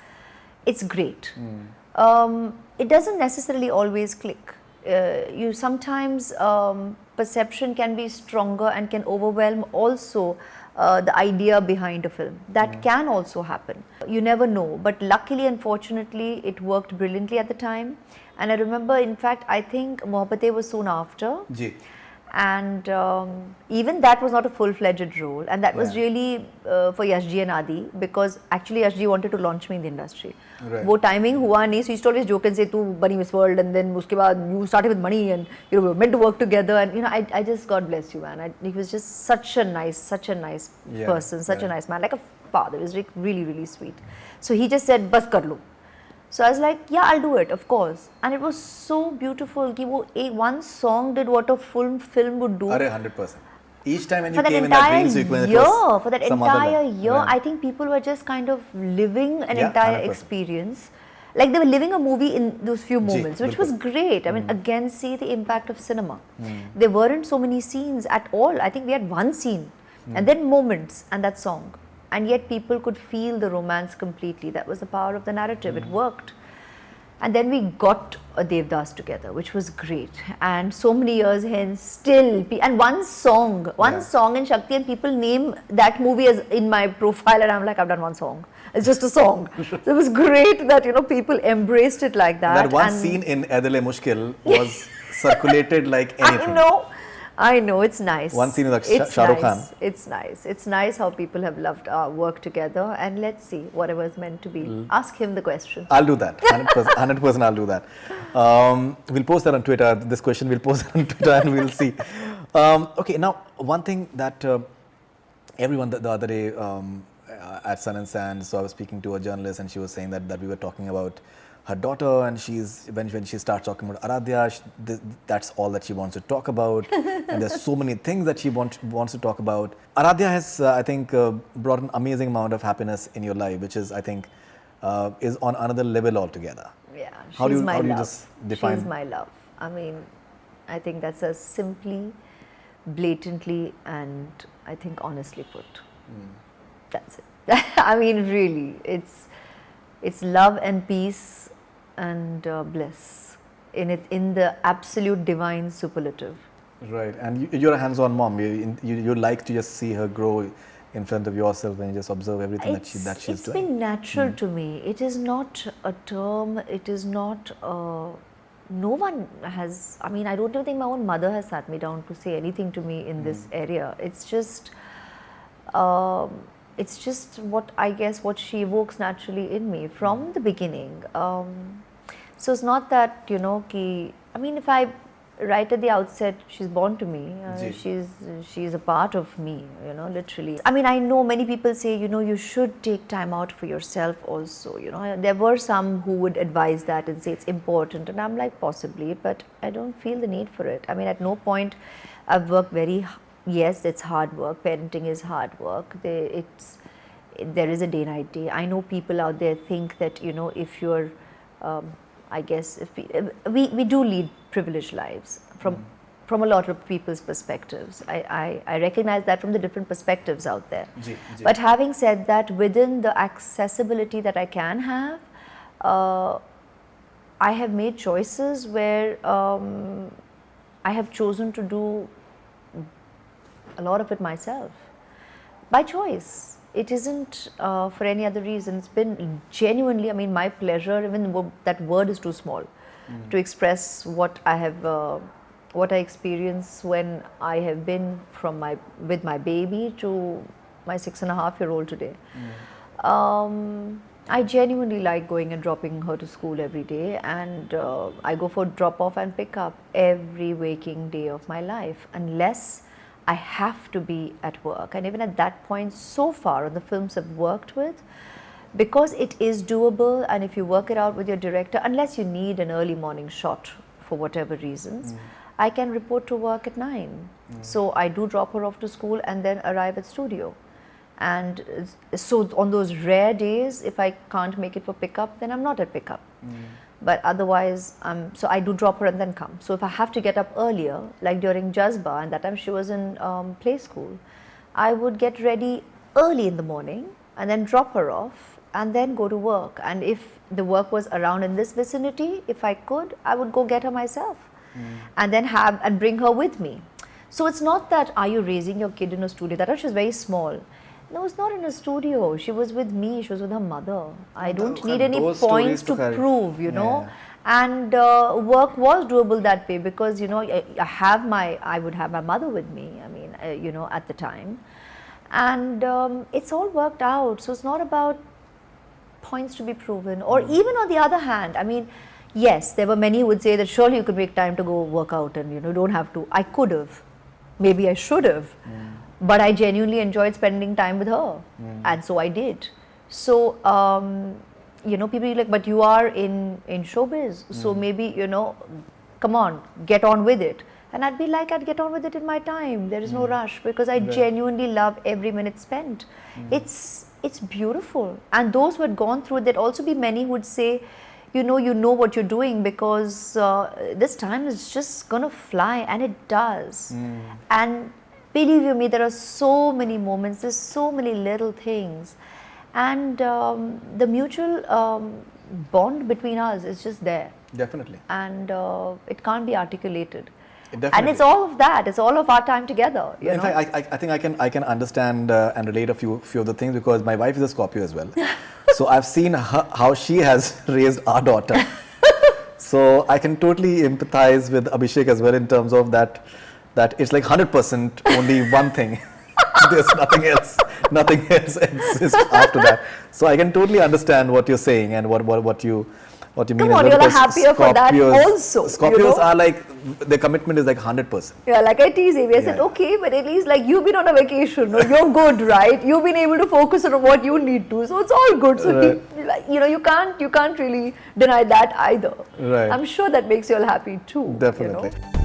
it's great. It doesn't necessarily always click. You sometimes perception can be stronger and can overwhelm also. The idea behind a film. That can also happen. You never know. But luckily and fortunately, it worked brilliantly at the time. And I remember, in fact, I think Mohabbatein was soon after. Ji. And even that was not a full-fledged role. And that was really for Yashji and Adi, because actually Yashji wanted to launch me in the industry. Right. वो timing हुआ नहीं, so he used to always joke and say, "तू बनी Miss World," and then उसके बाद you started with money, and we were meant to work together, and I just, God bless you, man. He was just such a nice person, such a nice man, like a father. He was really, really sweet. So he just said, "बस कर लो." So I was like, yeah, I'll do it, of course. And it was so beautiful. Ki wo one song did what a full film would do. 100%. Each time when you For that came in that entire dream sequence, it year, was for that some other entire level. year, Yeah. I think people were just kind of living an Yeah, entire 100%. experience. Like they were living a movie in those few moments, which was bilkul. great. I mean, again, see the impact of cinema. There weren't so many scenes at all. I think we had one scene, and then moments, and that song. and yet people could feel the romance completely. That was the power of the narrative. It worked. And then we got a Devdas together, which was great. And so many years hence, still, and one song in Shakti, and people name that movie as in my profile, and I'm like, I've done one song. It's just a song. So it was great that, you know, people embraced it like that. That one scene in Aadil Mushkil was circulated like anything. I know, it's nice. One scene with Shah Rukh Khan. It's nice. It's nice how people have loved our work together, and let's see whatever is meant to be. Ask him the question. I'll do that. 100% I'll do that. We'll post that on Twitter. This question we'll post it on Twitter and we'll see. Okay, now one thing that everyone the other day at Sun and Sand, so I was speaking to a journalist and she was saying that we were talking about her daughter, and when she starts talking about Aradhya, that's all that she wants to talk about. And there's so many things that she wants to talk about. Aradhya has, I think, brought an amazing amount of happiness in your life, which is, I think, is on another level altogether. Yeah, how do you just define? She's my love. I mean, I think that's as simply, blatantly, and I think honestly put. That's it. I mean, really, it's love and peace and bliss in the absolute divine superlative. Right, and you're a hands-on mom. You like to just see her grow in front of yourself and you just observe everything that she's doing. It's been natural to me. It is not a term. It is not. No one has. I mean, I don't even think my own mother has sat me down to say anything to me in this area. It's just. It's just what she evokes naturally in me from the beginning. So it's not that, you know, I mean, if I right at the outset, she's born to me. She's a part of me, you know, literally. I mean, I know many people say, you know, you should take time out for yourself also, you know. There were some who would advise that and say it's important, and I'm like, possibly, but I don't feel the need for it. I mean, at no point I've worked yes, it's hard work. Parenting is hard work. There is a day-night day. I know people out there think that, you know, if you're, I guess, if we do lead privileged lives from a lot of people's perspectives. I recognize that from the different perspectives out there. But having said that, within the accessibility that I can have, I have made choices where I have chosen to do a lot of it myself, by choice. It isn't for any other reason. It's been genuinely, I mean, my pleasure, even that word is too small to express what I have, what I experience when I have been with my baby to my 6.5-year-old today. I genuinely like going and dropping her to school every day, and I go for drop off and pick up every waking day of my life, unless I have to be at work. And even at that point, so far on the films I've worked with, because it is doable, and if you work it out with your director, unless you need an early morning shot for whatever reasons, I can report to work at 9. So I do drop her off to school and then arrive at studio. And so on those rare days, if I can't make it for pickup, then I'm not at pickup. But otherwise, so I do drop her and then come. So if I have to get up earlier, like during Jazba, and that time she was in play school, I would get ready early in the morning and then drop her off and then go to work. And if the work was around in this vicinity, if I could, I would go get her myself and then bring her with me. So it's not that, are you raising your kid in a studio? That time she was very small. No, it's not in a studio. She was with me. She was with her mother. I don't need any points to prove, you know. And work was doable that way because, you know, I would have my mother with me. I mean, you know, at the time, and it's all worked out. So it's not about points to be proven. Or even on the other hand, I mean, yes, there were many who would say that surely you could make time to go work out and, you know, don't have to. I could have. Maybe I should have. But I genuinely enjoyed spending time with her, and so I did. So, you know, people are like, but you are in showbiz, so maybe, you know, come on, get on with it. And I'd be like, I'd get on with it in my time. There is no rush, because I genuinely love every minute spent. It's beautiful. And those who had gone through it, there'd also be many who would say, you know what you're doing, because this time is just gonna fly, and it does. And believe you me, there are so many moments, there's so many little things, and the mutual bond between us is just there. Definitely. And it can't be articulated. Definitely. And it's all of that. It's all of our time together. You In know? fact, I think I can understand and relate a few of the things, because my wife is a Scorpio as well. So I've seen how she has raised our daughter. So I can totally empathize with Abhishek as well, in terms of that it's like 100% only one thing. There's nothing else. Nothing else exists after that. So I can totally understand what you're saying and what you mean. Come on, you're happier for that also. Scorpios are like, their commitment is like 100%. Yeah, like I tease him. I said, okay, but at least like you've been on a vacation, or you're good, right? You've been able to focus on what you need to, so it's all good. So Right. you can't really deny that either. Right. I'm sure that makes you all happy too. Definitely. You know?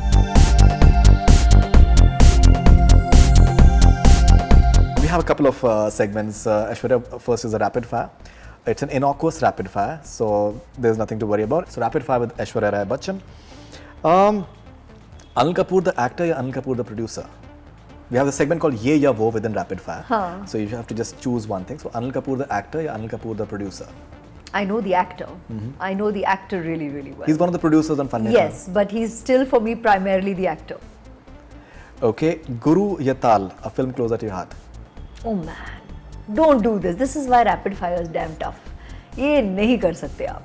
We have a couple of segments. Aishwarya, first is a rapid fire. It's an innocuous rapid fire, so there's nothing to worry about. So rapid fire with Aishwarya Rai Bachchan. Anil Kapoor the actor, or Anil Kapoor the producer? We have a segment called Ye Ya Wo within rapid fire. So you have to just choose one thing. So Anil Kapoor the actor, or Anil Kapoor the producer? I know the actor. I know the actor really, really well. He's one of the producers on Fanney Khan. Yes, but he's still for me primarily the actor. Okay, Guru ya Taal, a film closer to your heart. Oh man, don't do this. This is why rapid fire is damn tough. ये नहीं कर सकते आप.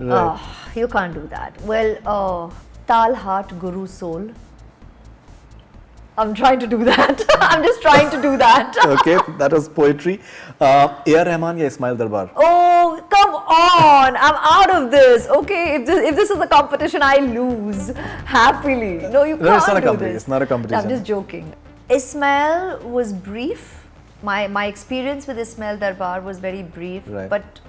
Right. You can't do that. Well, Taal, heart, Guru, soul. I'm trying to do that. I'm just trying to do that. Okay, that was poetry. A.R. Rahman ya Ismail Darbar? Oh, come on. I'm out of this. Okay, if this is a competition, I lose happily. No, you can't No, it's not a do competition. this. It's not a competition. I'm just joking. Ismail was brief. My experience with Ismail Darbar was very brief, Right. but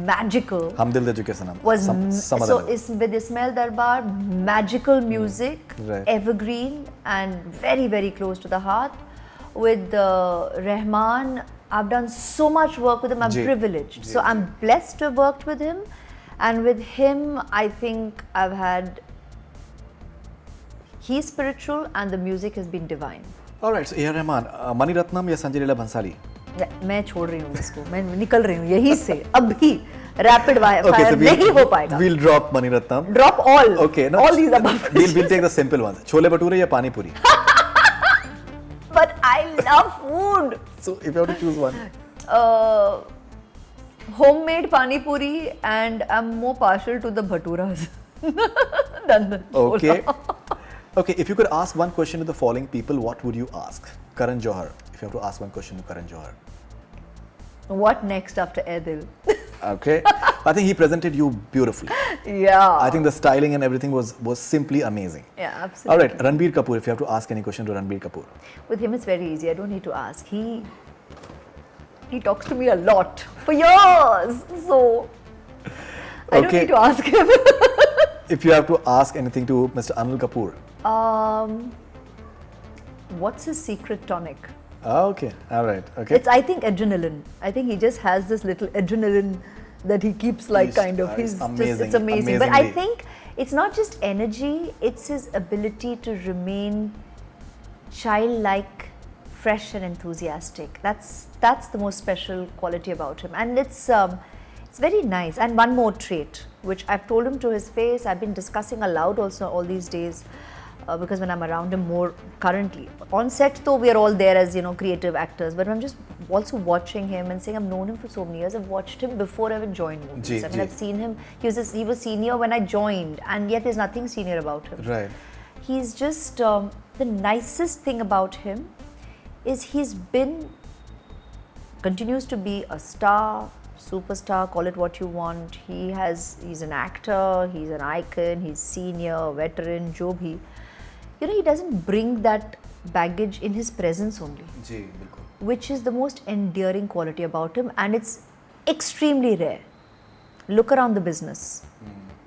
magical. Hum Dil De Chuke Sanam. Was some other so level. with Ismail Darbar, magical music, Right. evergreen and very, very close to the heart. With Rahman, I've done so much work with him. I'm privileged, so I'm blessed to have worked with him, and with him, I think I've had. He's spiritual, and the music has been divine. All right, so A.R. Rahman, Mani Ratnam या संजय लीला भंसाली? मैं छोड़ रही हूँ इसको, मैं निकल रही हूँ यहीं से अभी. Rapid fire नहीं हो पाएगा. We'll drop Mani Ratnam. Drop all. Okay, no, all these above. We'll take the simple ones. Chole bhature या pani puri? But I love food. So if you have to choose one. Homemade pani puri, and I'm more partial to the bhaturas than the chola. Okay. Okay, if you could ask one question to the following people, what would you ask? Karan Johar, if you have to ask one question to Karan Johar. What next after Edil? Okay. I think he presented you beautifully. Yeah. I think the styling and everything was simply amazing. Yeah, All absolutely. right, Ranbir Kapoor, if you have to ask any question to Ranbir Kapoor. With him it's very easy. I don't need to ask. He talks to me a lot for years. So I don't need to ask him. If you have to ask anything to Mr. Anil Kapoor. What's his secret tonic? Okay, all right, okay. It's, I think, adrenaline. I think he just has this little adrenaline that he keeps like kind of. It's He's amazing, just, it's amazing. But I amazingly. think it's not just energy, it's his ability to remain childlike, fresh and enthusiastic. That's the most special quality about him. And it's very nice. And one more trait, which I've told him to his face, I've been discussing aloud also all these days. Because when I'm around him more currently, on set though we are all there as creative actors, but I'm just also watching him and saying I've known him for so many years. I've watched him before I even joined movies. I've seen him. He was senior when I joined, and yet there's nothing senior about him. Right. He's just the nicest thing about him is he's continues to be a star, superstar, call it what you want. He's an actor, he's an icon, he's senior, veteran, jo bhi. He doesn't bring that baggage in his presence only, which is the most endearing quality about him, and it's extremely rare. Look around the business.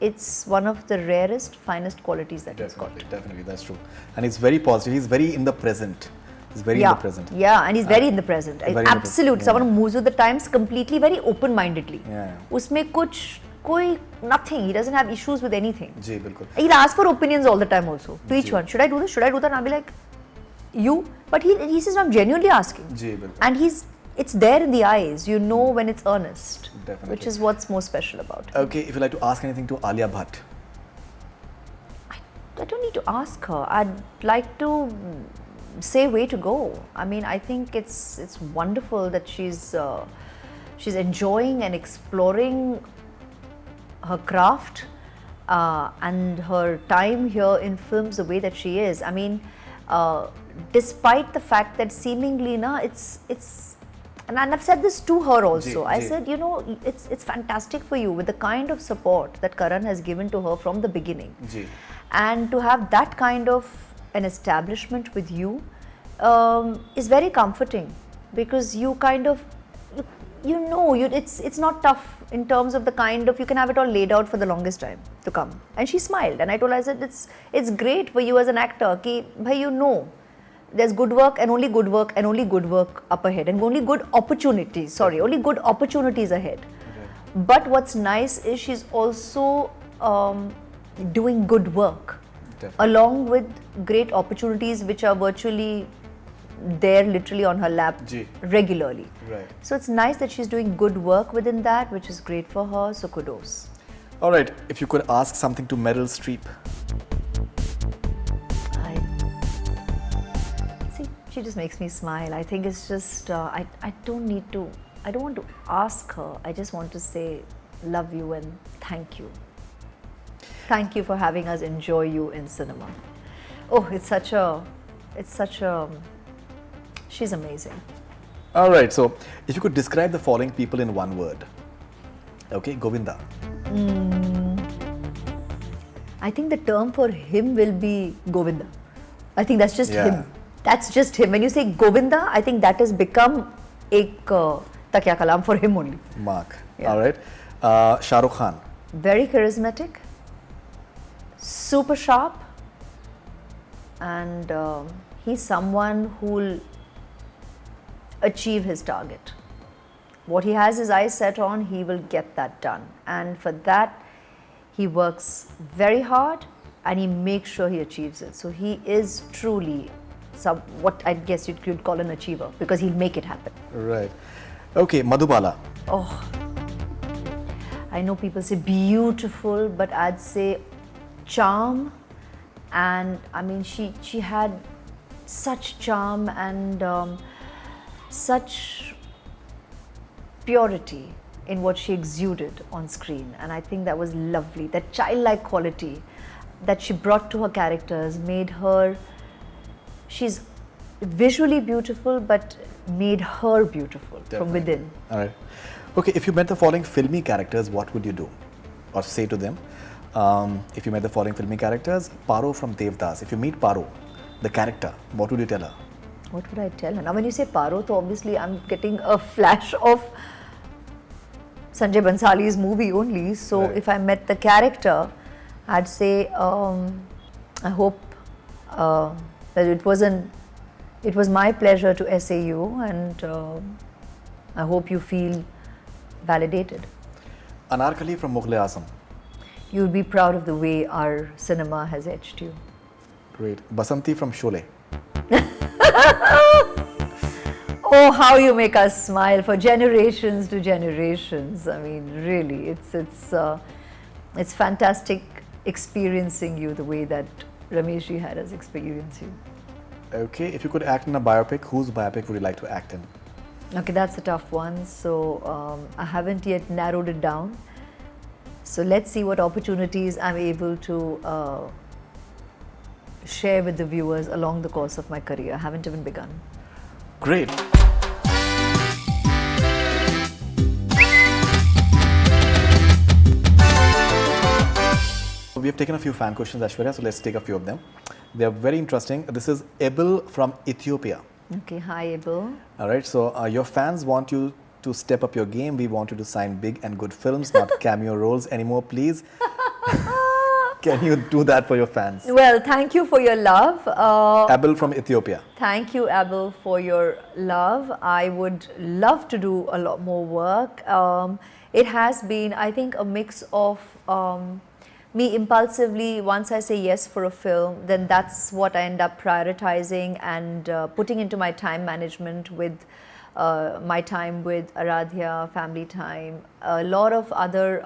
It's one of the rarest, finest qualities that he's got. Definitely, that's true. And he's very positive. He's very in the present. He's very in the present. Yeah, and he's very in the present. Absolute. Someone who moves with the times completely, very open-mindedly. Yeah. Usme nothing. He doesn't have issues with anything. जी बिल्कुल. He'll ask for opinions all the time also. To each one. Should I do this? Should I do that? And I'll be like, you, but he says, I'm genuinely asking. जी, बिल्कुल. And it's there in the eyes, you know when it's earnest. Definitely. Which is what's most special about it. Okay, if you like to ask anything to Alia Bhatt. I don't need to ask her. I'd like to say way to go. I mean, I think it's wonderful that she's enjoying and exploring her craft and her time here in films the way that she is. I mean, despite the fact that seemingly it's and I've said this to her also. I said, you know, it's fantastic for you with the kind of support that Karan has given to her from the beginning. And to have that kind of an establishment with you is very comforting, because you kind of, you know, it's not tough in terms of the kind of, you can have it all laid out for the longest time to come. And she smiled, and I told her, I said, it's great for you as an actor, ki, bhai, you know, there's good work and only good work and only good work up ahead and only good opportunities, only good opportunities ahead. Okay. But what's nice is she's also doing good work. Definitely. Along with great opportunities which are virtually there literally on her lap regularly. Right. So it's nice that she's doing good work within that, which is great for her, so kudos. Alright, if you could ask something to Meryl Streep. She just makes me smile. I think it's just, I don't want to ask her. I just want to say, love you and thank you. Thank you for having us enjoy you in cinema. Oh, she's amazing. Alright, so if you could describe the following people in one word. Okay, Govinda. I think the term for him will be Govinda. I think that's just him. That's just him. When you say Govinda, I think that has become ek takya kalam for him only. Mark. Yeah. Alright. Shah Rukh Khan. Very charismatic, super sharp, and he's someone who'll achieve his target. What he has his eyes set on, he will get that done. And for that, he works very hard and he makes sure he achieves it. So he is truly what I guess you could call an achiever, because he'll make it happen. Right. Okay, Madhubala. Oh, I know people say beautiful, but I'd say charm. And I mean, she had such charm and such purity in what she exuded on screen. And I think that was lovely. That childlike quality that she brought to her characters made her, she's visually beautiful, but made her beautiful. Definitely. From within. All right. Okay, if you met the following filmy characters, what would you do or say to them? If you met the following filmy characters, Paro from Devdas. If you meet Paro, the character, what would you tell her? What would I tell her? Now, when you say Paro, so obviously I'm getting a flash of Sanjay Bansali's movie only. So right. If I met the character, I'd say, I hope that it was my pleasure to essay you, and I hope you feel validated. Anarkali from Mughal-e-Azam. You'll be proud of the way our cinema has etched you. Great. Basanti from Sholay. Oh, how you make us smile for generations to generations. I mean, really, it's fantastic experiencing you the way that Rameshji had us experience you. Okay, if you could act in a biopic, whose biopic would you like to act in? Okay, that's a tough one. So I haven't yet narrowed it down. So let's see what opportunities I'm able to share with the viewers along the course of my career. I haven't even begun. Great. We have taken a few fan questions, Aishwarya, so let's take a few of them. They are very interesting. This is Ebil from Ethiopia. Okay, hi Ebil. All right, so your fans want you to step up your game. We want you to sign big and good films, not cameo roles anymore, please. Can you do that for your fans? Well, thank you for your love. Abel from Ethiopia. Thank you, Abel, for your love. I would love to do a lot more work. It has been, I think, a mix of me impulsively, once I say yes for a film, then that's what I end up prioritizing and putting into my time management with my time with Aradhya, family time, a lot of other,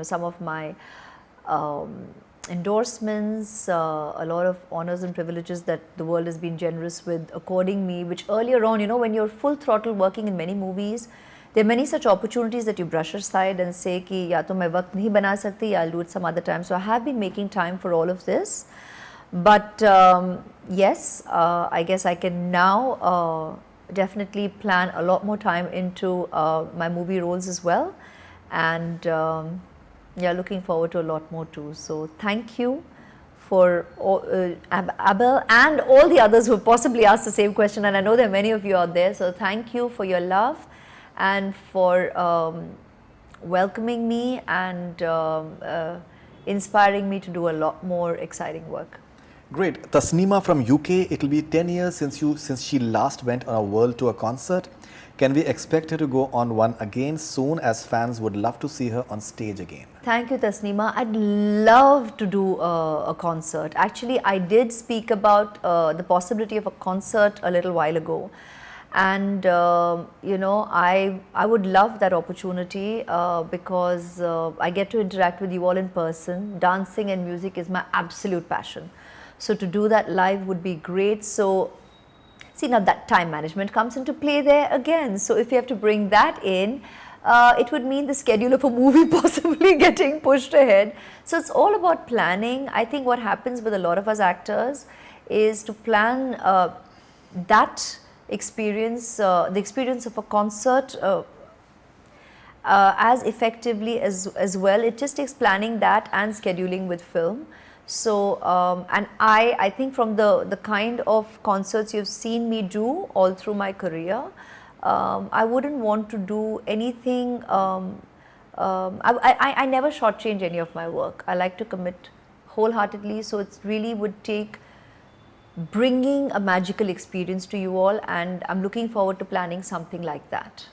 some of my endorsements, a lot of honors and privileges that the world has been generous with according me, which earlier on, when you're full throttle working in many movies, there are many such opportunities that you brush aside and say ki ya to main waqt nahi bana sakti, I'll do it some other time. So I have been making time for all of this. But yes, I guess I can now definitely plan a lot more time into my movie roles as well. And yeah, looking forward to a lot more too. So thank you for Abel and all the others who have possibly asked the same question, and I know there are many of you out there. So thank you for your love and for welcoming me and inspiring me to do a lot more exciting work. Great. Tasneema from UK, it will be 10 years since she last went on a world tour concert. Can we expect her to go on one again soon, as fans would love to see her on stage again? Thank you, Tasneema. I'd love to do a concert. Actually, I did speak about the possibility of a concert a little while ago. And, I would love that opportunity because I get to interact with you all in person. Dancing and music is my absolute passion. So to do that live would be great. So see, now that time management comes into play there again. So if you have to bring that in, it would mean the schedule of a movie possibly getting pushed ahead. So it's all about planning. I think what happens with a lot of us actors is to plan that experience, the experience of a concert as effectively as well. It just takes planning that and scheduling with film. So, and I think from the kind of concerts you've seen me do all through my career, I wouldn't want to do anything, I never shortchange any of my work. I like to commit wholeheartedly, so it really would take bringing a magical experience to you all, and I'm looking forward to planning something like that.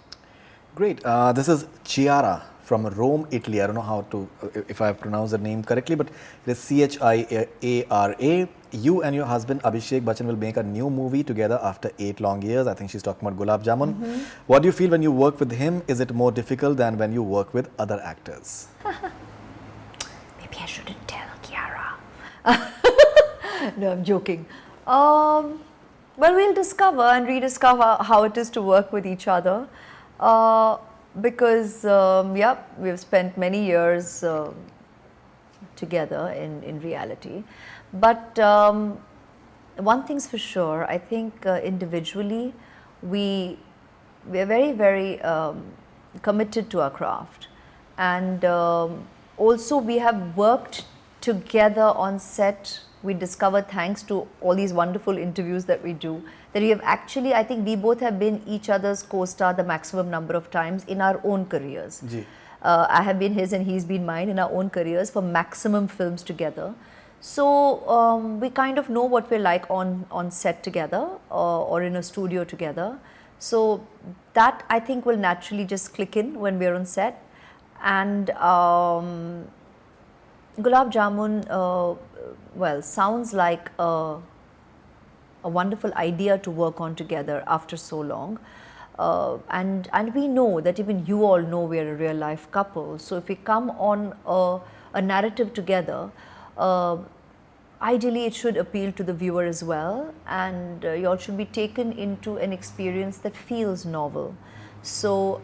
Great. This is Chiara from Rome, Italy. I don't know how to, if I have pronounced the name correctly, but it is Chiara. You and your husband Abhishek Bachchan will make a new movie together after 8 long years. I think she's talking about Gulab Jamun. What do you feel when you work with him? Is it more difficult than when you work with other actors? Maybe I shouldn't tell Chiara. No, I'm joking. Well, we'll discover and rediscover how it is to work with each other. Because yeah, we've spent many years together in reality. But one thing's for sure, I think individually we are very, very committed to our craft. And also we have worked together on set. We discovered, thanks to all these wonderful interviews that we do, that we have actually, I think we both have been each other's co-star the maximum number of times in our own careers. I have been his and he's been mine in our own careers for maximum films together. So we kind of know what we're like on set together or in a studio together. So that I think will naturally just click in when we're on set. And Gulab Jamun, well, sounds like a wonderful idea to work on together after so long. And we know that even you all know we're a real life couple. So if we come on a narrative together, ideally it should appeal to the viewer as well, and you all should be taken into an experience that feels novel. So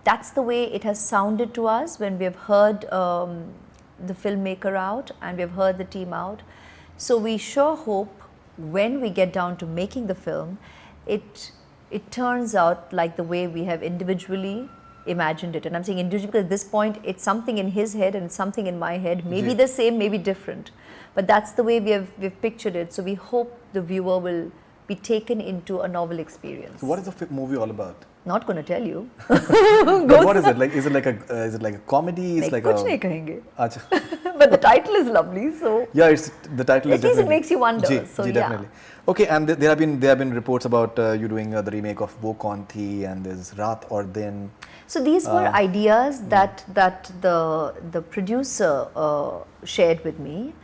that's the way it has sounded to us when we have heard the filmmaker out and we have heard the team out. So we sure hope when we get down to making the film, it turns out like the way we have individually imagined it. And I'm saying individually because at this point it's something in his head and something in my head, maybe the same, maybe different. But that's the way we've pictured it. So we hope the viewer will be taken into a novel experience. So what is the movie all about? Not going to tell you. But what is it like? Is it like a comedy? It's like कुछ नहीं कहेंगे. But the title is lovely, so yeah, the title is at least it makes you wonder. So yeah, definitely. Okay, and there have been reports about you doing the remake of Wo Kaun Thi, and there's Raat Aur Din. So these were ideas that the producer shared with me,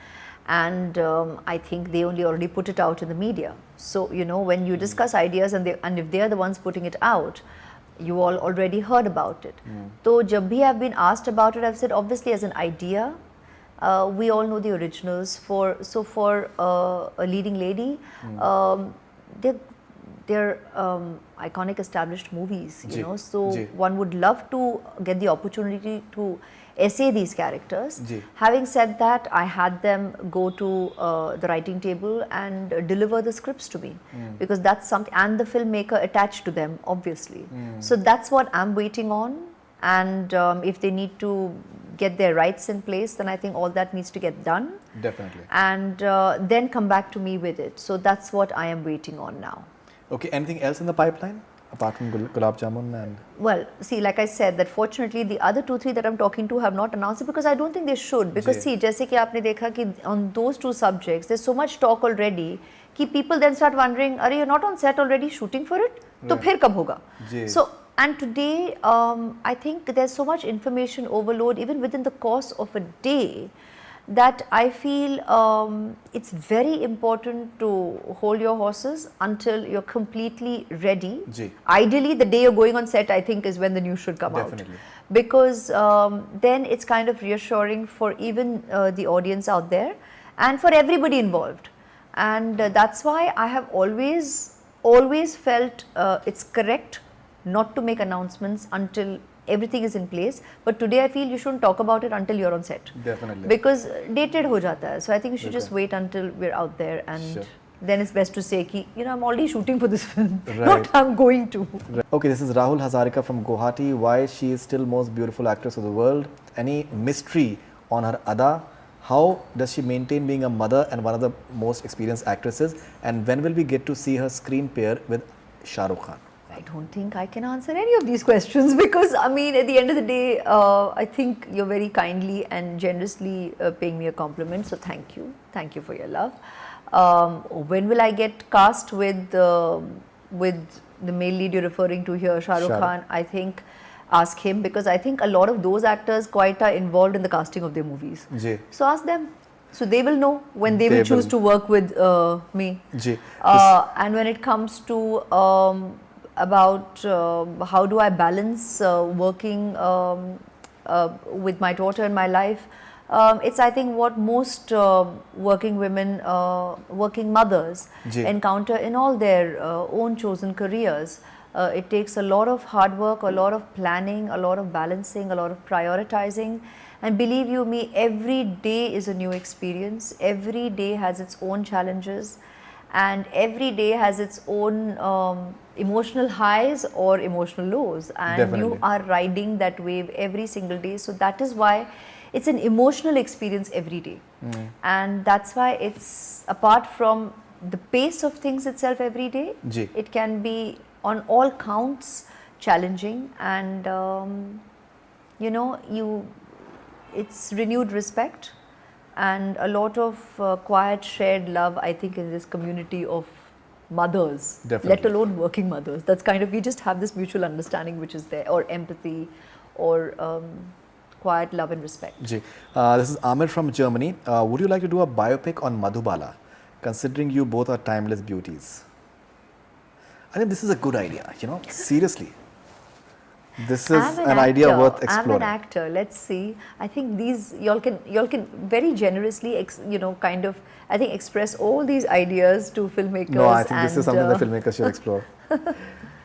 and I think they already put it out in the media. So you know, when you discuss ideas and if they are the ones putting it out, you all already heard about it. So jab bhi I've been asked about it, I've said obviously as an idea. We all know the originals. For a leading lady, they're iconic established movies, you know. So one would love to get the opportunity to essay these characters. Having said that, I had them go to the writing table and deliver the scripts to me, because that's something, and the filmmaker attached to them, obviously. So that's what I'm waiting on, and if they need to get their rights in place, then I think all that needs to get done. Definitely. And then come back to me with it. So that's what I am waiting on now. Okay, anything else in the pipeline apart from Gulab Jamun? And well, see, like I said, that fortunately the other 2-3 that I'm talking to have not announced it, because I don't think they should. Because see, जैसे कि आपने देखा कि on those 2 subjects there's so much talk already कि people then start wondering, are you not on set already shooting for it? तो फिर कब होगा? So, and today I think there's so much information overload even within the course of a day, that I feel it's very important to hold your horses until you're completely ready. Ideally, the day you're going on set, I think, is when the news should come out. Because then it's kind of reassuring for even the audience out there and for everybody involved. And that's why I have always felt it's correct not to make announcements until everything is in place. But today I feel you shouldn't talk about it until you're on set. Definitely. Because dated ho jata hai. So I think you should just wait until we're out there, and then it's best to say ki, you know, I'm already shooting for this film. Not I'm going to. Okay, this is Rahul Hazarika from Guwahati. Why she is still most beautiful actress of the world? Any mystery on her ada? How does she maintain being a mother and one of the most experienced actresses? And when will we get to see her screen pair with Shah Rukh Khan? I don't think I can answer any of these questions, because I mean, at the end of the day, I think you're very kindly and generously paying me a compliment. So thank you for your love. When will I get cast with the male lead you're referring to here, Shah Rukh Khan? I think ask him, because I think a lot of those actors quite are involved in the casting of their movies. So ask them. So they will know when they will choose to work with me. And when it comes to about how do I balance working with my daughter in my life, it's, I think, what most working women, working mothers encounter in all their own chosen careers. It takes a lot of hard work, a lot of planning, a lot of balancing, a lot of prioritizing. And believe you me, every day is a new experience. Every day has its own challenges, and every day has its own emotional highs or emotional lows, and you are riding that wave every single day. So that is why it's an emotional experience every day. And that's why it's, apart from the pace of things itself every day, it can be on all counts challenging, and you know, it's renewed respect and a lot of quiet shared love, I think, in this community of mothers, let alone working mothers. That's kind of, we just have this mutual understanding which is there, or empathy, or quiet love and respect. This is Aamir from Germany. Would you like to do a biopic on Madhubala, considering you both are timeless beauties? I think this is a good idea, you know, seriously. This is an idea worth exploring. I'm an actor. Let's see. I think these y'all can very generously, you know, kind of, I think, express all these ideas to filmmakers. No, I think this is something the filmmakers should explore.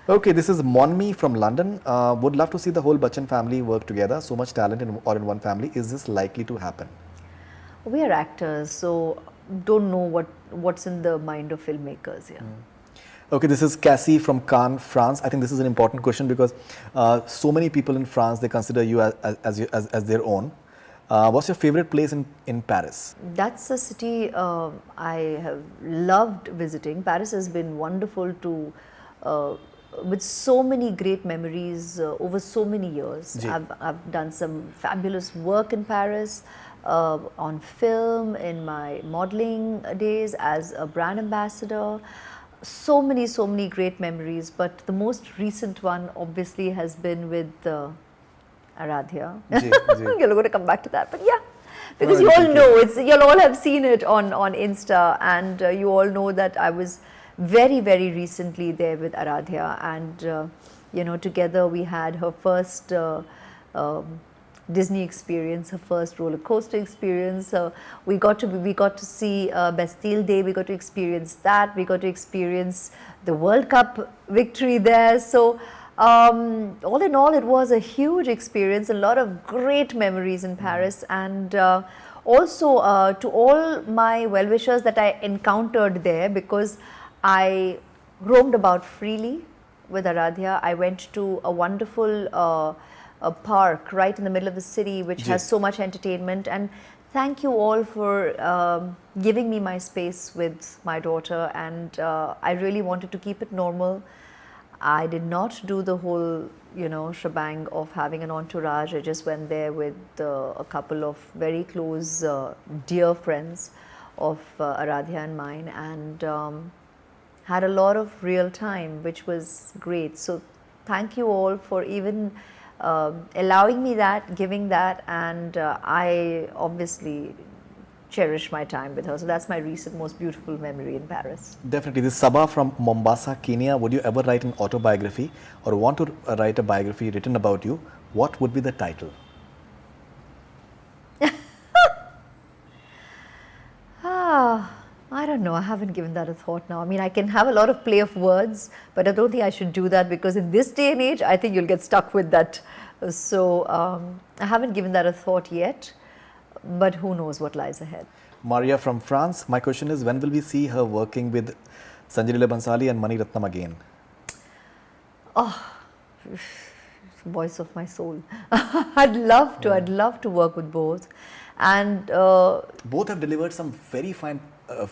Okay, this is Monmi from London. Would love to see the whole Bachchan family work together. So much talent in one family. Is this likely to happen? We are actors, so don't know what's in the mind of filmmakers. Yeah. Okay, this is Cassie from Cannes, France. I think this is an important question because so many people in France, they consider you as their own. What's your favorite place in Paris? That's a city I have loved visiting. Paris has been wonderful to, with so many great memories over so many years. I've done some fabulous work in Paris, on film, in my modeling days as a brand ambassador. So many great memories, but the most recent one obviously has been with Aradhya. Ji, ji. You're going to come back to that, but yeah, because No, you all anything, know you'll all have seen it on Insta, and you all know that I was very recently there with Aradhya, and together we had her first um, Disney experience, her first roller coaster experience. We got to see Bastille Day. We got to experience that. We got to experience the World Cup victory there. So all in all, it was a huge experience. A lot of great memories in Paris, and also to all my well-wishers that I encountered there, because I roamed about freely with Aradhya. I went to a wonderful a park right in the middle of the city, which has so much entertainment. And thank you all for giving me my space with my daughter. And I really wanted to keep it normal. I did not do the whole, shebang of having an entourage. I just went there with a couple of very close, dear friends of Aradhya and mine, and had a lot of real time, which was great. So thank you all for even allowing me that, giving that, and I obviously cherish my time with her. So that's my recent most beautiful memory in Paris. Definitely. This is Sabah from Mombasa, Kenya. Would you ever write an autobiography or want to write a biography written about you? What would be the title? I don't know. I haven't given that a thought now. I mean, I can have a lot of play of words, but I don't think I should do that, because in this day and age, I think you'll get stuck with that. So I haven't given that a thought yet, but who knows what lies ahead. Maria from France. My question is, when will we see her working with Sanjay Leela Bhansali and Mani Ratnam again? Oh, voice of my soul. I'd love to work with both. And both have delivered some very fine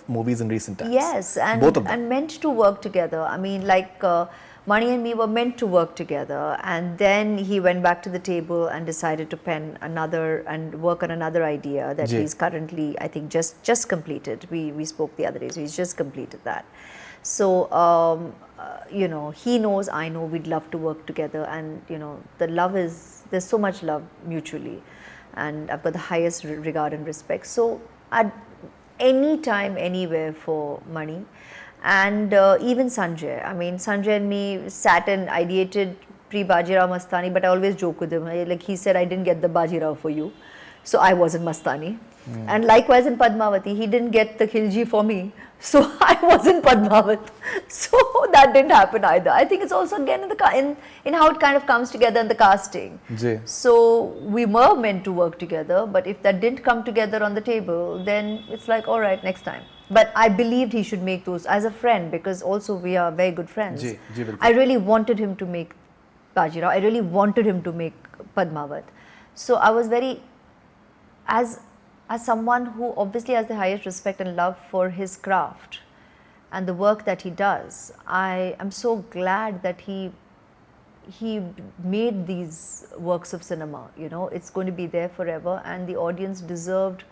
movies in recent times. Yes, and both of them. And meant to work together. I mean, like Mani and me were meant to work together, and then he went back to the table and decided to pen another and work on another idea that he's currently, I think, just completed. We spoke the other day, so he's just completed that. So he knows, I know, we'd love to work together, and the love there's so much love mutually, and I've got the highest regard and respect. So I'd anytime, anywhere for Mani. And even Sanjay. I mean, Sanjay and me sat and ideated pre-Bajirao Mastani, but I always joke with him. Like he said, I didn't get the Bajirao for you, so I wasn't Mastani. And likewise in Padmavati, he didn't get the Khilji for me, so I wasn't Padmavat. So that didn't happen either. I think it's also again in how it kind of comes together in the casting. So we were meant to work together, but if that didn't come together on the table, then it's like, all right, next time. But I believed he should make those as a friend, because also we are very good friends. I really wanted him to make Bajirao. I really wanted him to make Padmavat. So I was very, as someone who obviously has the highest respect and love for his craft and the work that he does, I am so glad that he made these works of cinema. It's going to be there forever, and the audience deserved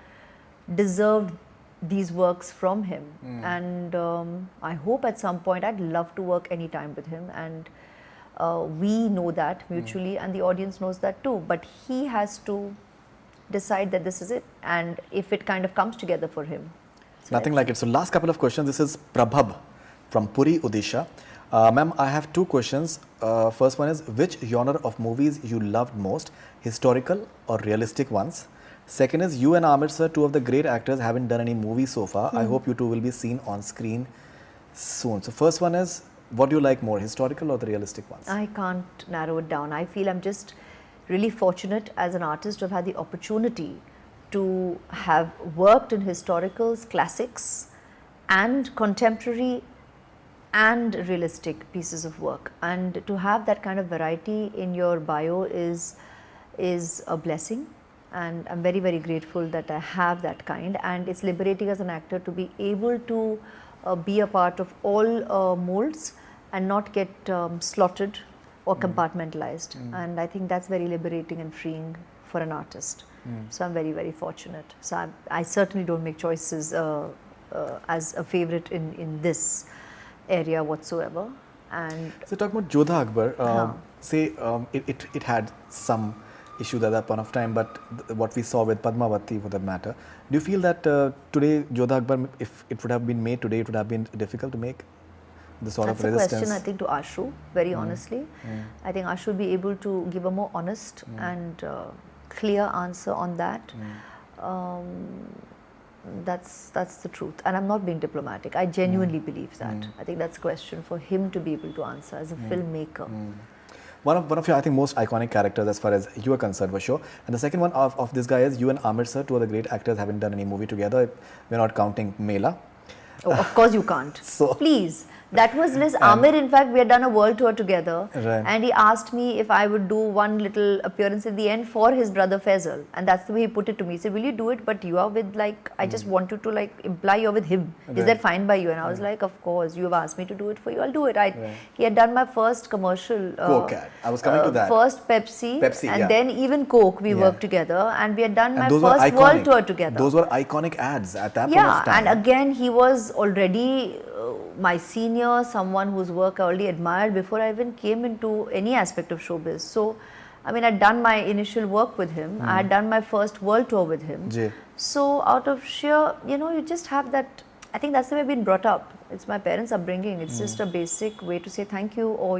these works from him. And I hope at some point, I'd love to work anytime with him, and we know that mutually, and the audience knows that too. But he has to decide that this is it, and if it kind of comes together for him. So nothing like it. So last couple of questions. This is Prabhab from Puri, Odisha. Ma'am, I have two questions. First one is, which genre of movies you loved most, historical or realistic ones? Second is, you and Aamir sir, two of the great actors, haven't done any movies so far. I hope you two will be seen on screen soon. So first one is, what do you like more, historical or the realistic ones? I can't narrow it down. I feel I'm just really fortunate as an artist to have had the opportunity to have worked in historicals, classics, and contemporary and realistic pieces of work. And to have that kind of variety in your bio is a blessing. And I'm very grateful that I have that kind. And it's liberating as an actor to be able to be a part of all molds and not get slotted or compartmentalized. And I think that's very liberating and freeing for an artist. So I'm very fortunate. So I certainly don't make choices as a favorite in this. area whatsoever. And So talking about Jodha Akbar, Huh. say it had some issues at that point of time, but what we saw with Padmavati for that matter, do you feel that today Jodha Akbar, if it would have been made today, it would have been difficult to make the sort that's of a resistance? question, I think, to Ashu, very honestly. I think Ashu will be able to give a more honest and clear answer on that. That's the truth, and I'm not being diplomatic. I genuinely believe that. I think that's a question for him to be able to answer as a filmmaker. One of your, I think, most iconic characters as far as you are concerned, for sure. And the second one of this guy is you and Aamir sir, two of the great actors, haven't done any movie together. We're not counting Mela. Oh, of course you can't. So- Please. That was Liz Aamir. In fact, we had done a world tour together, Right. and he asked me if I would do one little appearance at the end for his brother Faisal, and that's the way he put it to me. He said, "Will you do it? But you are with like I just want you to like imply you're with him. Is Right. that fine by you?" And I was like, "Of course, you have asked me to do it for you. I'll do it." He had done my first commercial. Coke ad. I was coming to that. First Pepsi, and yeah. then even Coke. We Yeah. worked together, and we had done my And those were first iconic. world tour together. Those were iconic ads at that point Yeah, of time. and again, he was already my senior, someone whose work I already admired before I even came into any aspect of showbiz. So, I mean, I'd done my initial work with him. I had done my first world tour with him. Ji. So, out of sheer, you just have that. I think that's the way I've been brought up. It's my parents' upbringing. It's just a basic way to say thank you, or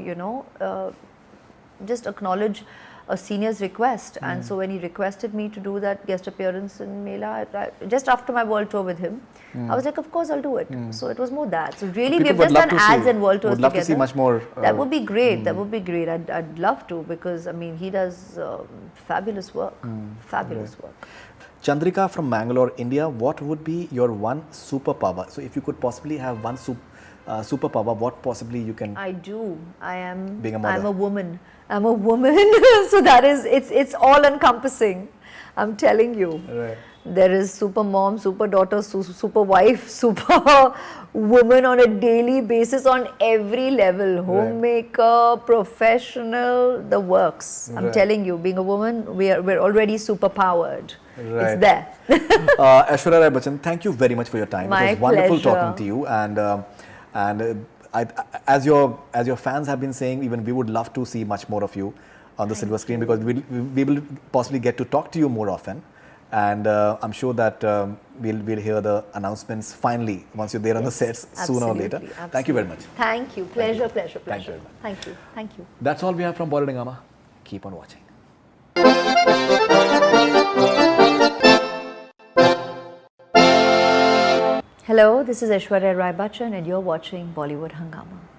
just acknowledge a senior's request. And so when he requested me to do that guest appearance in Mela, just after my world tour with him, I was like, of course I'll do it. So it was more that. So really, People we've would just love done to ads see- and world tours would love together. to see much more. That would be great. That would be great. I'd love to, because I mean he does fabulous work. Fabulous work. Chandrika from Mangalore, India, what would be your one superpower? So if you could possibly have one superpower, what possibly you can... I do. I am. Being a mother. I'm a woman. I'm a woman. So that is. It's all encompassing. I'm telling you. Right. There is super mom, super daughter, super wife, super woman on a daily basis on every level. Homemaker, professional, the works. I'm Right. telling you, being a woman, we're already super powered. Right. It's there. Aishwarya Rai Bachchan, thank you very much for your time. My it was wonderful pleasure. talking to you, and as your fans have been saying, even we would love to see much more of you on the silver screen, because we will possibly get to talk to you more often, and I'm sure that we'll hear the announcements finally once you're there on the sets sooner or later. Absolutely. Thank you very much. Thank you. Pleasure. Thank you very much. Thank you. Thank you. That's all we have from Bollywood Hungama. Keep on watching. Hello, this is Aishwarya Rai Bachchan, and you're watching Bollywood Hungama.